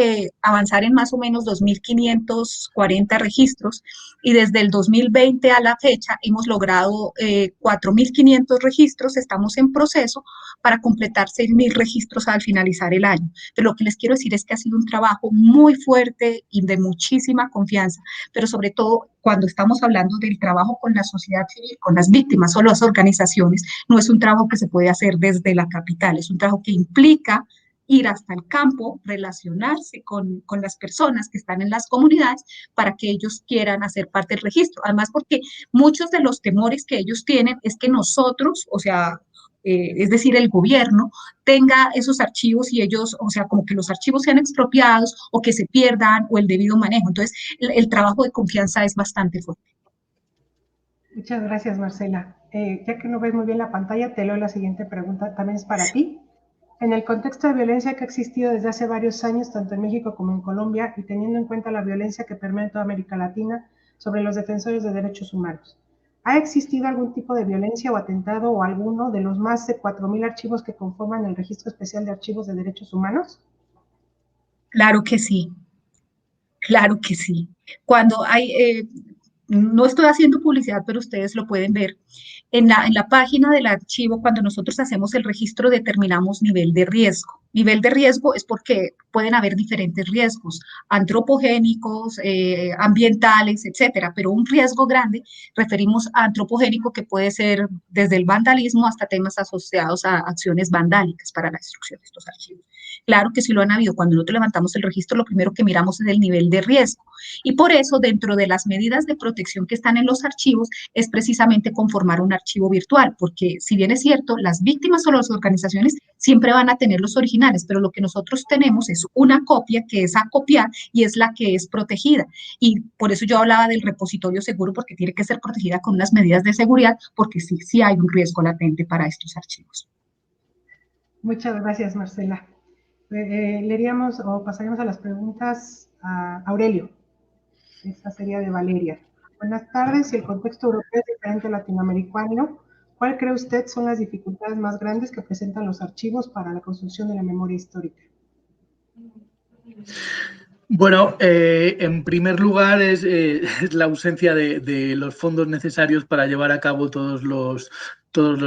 [SPEAKER 3] avanzar en más o menos 2.540 registros, y desde el 2020 a la fecha hemos logrado 4.500 registros. Estamos en proceso para completar 6.000 registros al finalizar el año. Pero lo que les quiero decir es que ha sido un trabajo muy fuerte y de muchísima confianza, pero sobre todo cuando estamos hablando del trabajo con la sociedad civil, con las víctimas o las organizaciones, no es un trabajo que se puede hacer desde la capital, es un trabajo que implica ir hasta el campo, relacionarse con las personas que están en las comunidades para que ellos quieran hacer parte del registro. Además, porque muchos de los temores que ellos tienen es que nosotros, o sea, es decir, el gobierno, tenga esos archivos y ellos, o sea, como que los archivos sean expropiados o que se pierdan o el debido manejo. Entonces, el trabajo de confianza es bastante fuerte.
[SPEAKER 1] Muchas gracias, Marcela. Ya que no ves muy bien la pantalla, te leo la siguiente pregunta. También es para ti. En el contexto de violencia que ha existido desde hace varios años, tanto en México como en Colombia, y teniendo en cuenta la violencia que permea en toda América Latina sobre los defensores de derechos humanos, ¿ha existido algún tipo de violencia o atentado o alguno de los más de 4.000 archivos que conforman el Registro Especial de Archivos de Derechos Humanos?
[SPEAKER 3] Claro que sí, claro que sí. Cuando hay, no estoy haciendo publicidad, pero ustedes lo pueden ver. En la página del archivo, cuando nosotros hacemos el registro, determinamos nivel de riesgo. Nivel de riesgo es porque pueden haber diferentes riesgos, antropogénicos, ambientales, etcétera, pero un riesgo grande referimos a antropogénico, que puede ser desde el vandalismo hasta temas asociados a acciones vandálicas para la destrucción de estos archivos. Claro que sí lo han habido. Cuando nosotros levantamos el registro, lo primero que miramos es el nivel de riesgo. Y por eso, dentro de las medidas de protección que están en los archivos, es precisamente conformar un archivo virtual, porque si bien es cierto, las víctimas o las organizaciones siempre van a tener los originales, pero lo que nosotros tenemos es una copia que es a copiar y es la que es protegida. Y por eso yo hablaba del repositorio seguro, porque tiene que ser protegida con unas medidas de seguridad, porque sí hay un riesgo latente para estos archivos.
[SPEAKER 1] Muchas gracias, Marcela. Leeríamos o pasaríamos a las preguntas a Aurelio. Esta sería de Valeria. Buenas tardes. Si el contexto europeo es diferente al latinoamericano, ¿cuál cree usted son las dificultades más grandes que presentan los archivos para la construcción de la memoria histórica?
[SPEAKER 4] Bueno, en primer lugar es la ausencia de los fondos necesarios para llevar a cabo todos los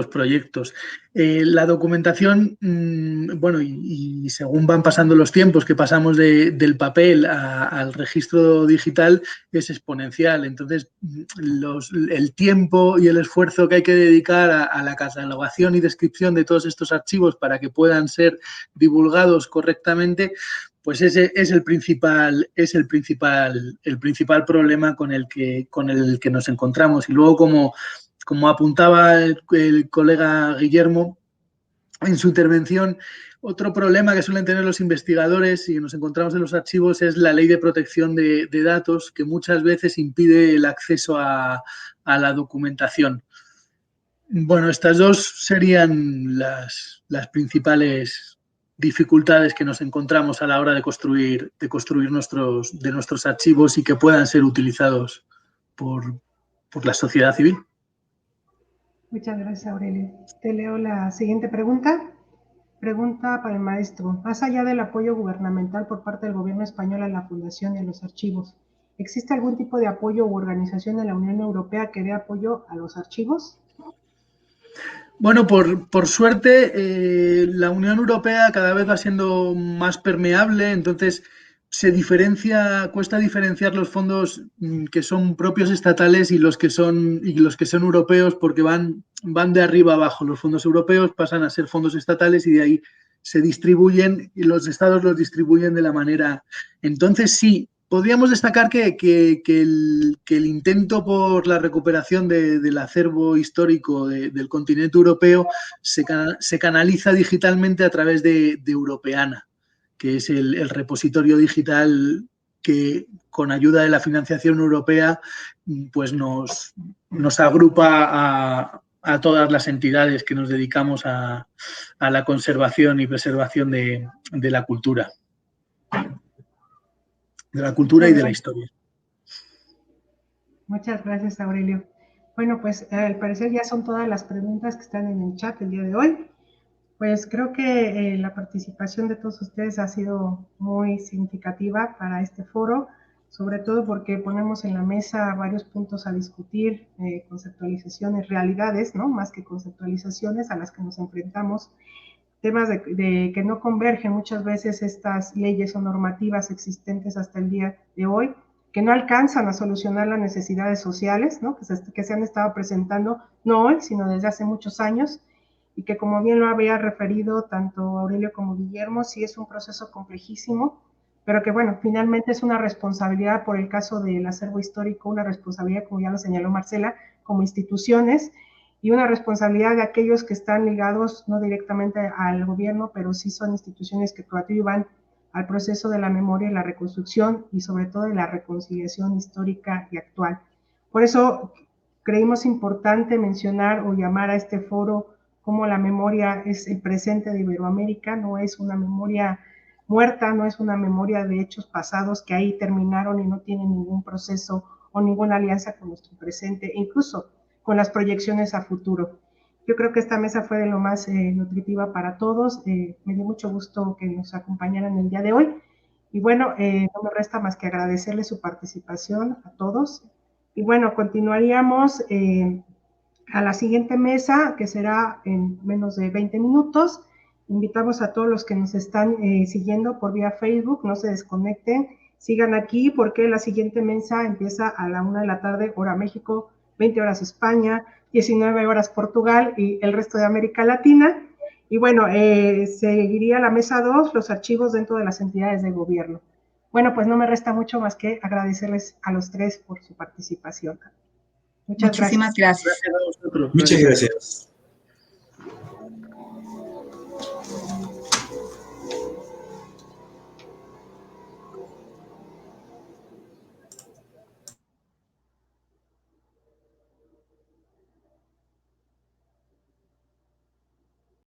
[SPEAKER 4] proyectos. La documentación, bueno, y según van pasando los tiempos, que pasamos del papel al registro digital, es exponencial. Entonces, el tiempo y el esfuerzo que hay que dedicar a la catalogación y descripción de todos estos archivos para que puedan ser divulgados correctamente, pues ese es el principal problema con el que nos encontramos. Y luego, como apuntaba el colega Guillermo en su intervención, otro problema que suelen tener los investigadores y nos encontramos en los archivos es la ley de protección de datos, que muchas veces impide el acceso a la documentación. Bueno, estas dos serían las principales dificultades que nos encontramos a la hora de construir nuestros archivos y que puedan ser utilizados por la sociedad civil.
[SPEAKER 1] Muchas gracias, Aurelio. Te leo la siguiente pregunta. Pregunta para el maestro. Más allá del apoyo gubernamental por parte del gobierno español a la fundación y a los archivos, ¿existe algún tipo de apoyo u organización de la Unión Europea que dé apoyo a los archivos?
[SPEAKER 4] Bueno, por suerte, la Unión Europea cada vez va siendo más permeable, entonces cuesta diferenciar los fondos que son propios estatales y los que son europeos, porque van de arriba abajo. Los fondos europeos pasan a ser fondos estatales y de ahí se distribuyen y los estados los distribuyen de la manera. Entonces sí, podríamos destacar que el intento por la recuperación del acervo histórico del continente europeo se canaliza digitalmente a través de Europeana, que es el repositorio digital que, con ayuda de la financiación europea, pues nos agrupa a todas las entidades que nos dedicamos a la conservación y preservación de la cultura. De la cultura y de la historia.
[SPEAKER 1] Muchas gracias, Aurelio. Bueno, pues al parecer ya son todas las preguntas que están en el chat el día de hoy. Pues creo que la participación de todos ustedes ha sido muy significativa para este foro, sobre todo porque ponemos en la mesa varios puntos a discutir, conceptualizaciones, realidades, ¿no? Más que conceptualizaciones a las que nos enfrentamos, temas de que no convergen muchas veces estas leyes o normativas existentes hasta el día de hoy, que no alcanzan a solucionar las necesidades sociales, ¿no? que se han estado presentando no hoy, sino desde hace muchos años, y que, como bien lo había referido tanto Aurelio como Guillermo, sí es un proceso complejísimo, pero que, bueno, finalmente es una responsabilidad, por el caso del acervo histórico, una responsabilidad, como ya lo señaló Marcela, como instituciones, y una responsabilidad de aquellos que están ligados no directamente al gobierno, pero sí son instituciones que coadyuvan al proceso de la memoria y la reconstrucción, y sobre todo de la reconciliación histórica y actual. Por eso creímos importante mencionar o llamar a este foro cómo la memoria es el presente de Iberoamérica, no es una memoria muerta, no es una memoria de hechos pasados que ahí terminaron y no tienen ningún proceso o ninguna alianza con nuestro presente, incluso con las proyecciones a futuro. Yo creo que esta mesa fue de lo más nutritiva para todos. Me dio mucho gusto que nos acompañaran el día de hoy. Y bueno, no me resta más que agradecerles su participación a todos. Y bueno, continuaríamos a la siguiente mesa, que será en menos de 20 minutos. Invitamos a todos los que nos están siguiendo por vía Facebook, no se desconecten, sigan aquí porque la siguiente mesa empieza a la 1 de la tarde, hora México, 20 horas España, 19 horas Portugal y el resto de América Latina. Y bueno, seguiría la mesa 2, los archivos dentro de las entidades de gobierno. Bueno, pues no me resta mucho más que agradecerles a los tres por su participación.
[SPEAKER 3] Muchísimas gracias.
[SPEAKER 2] Muchas gracias.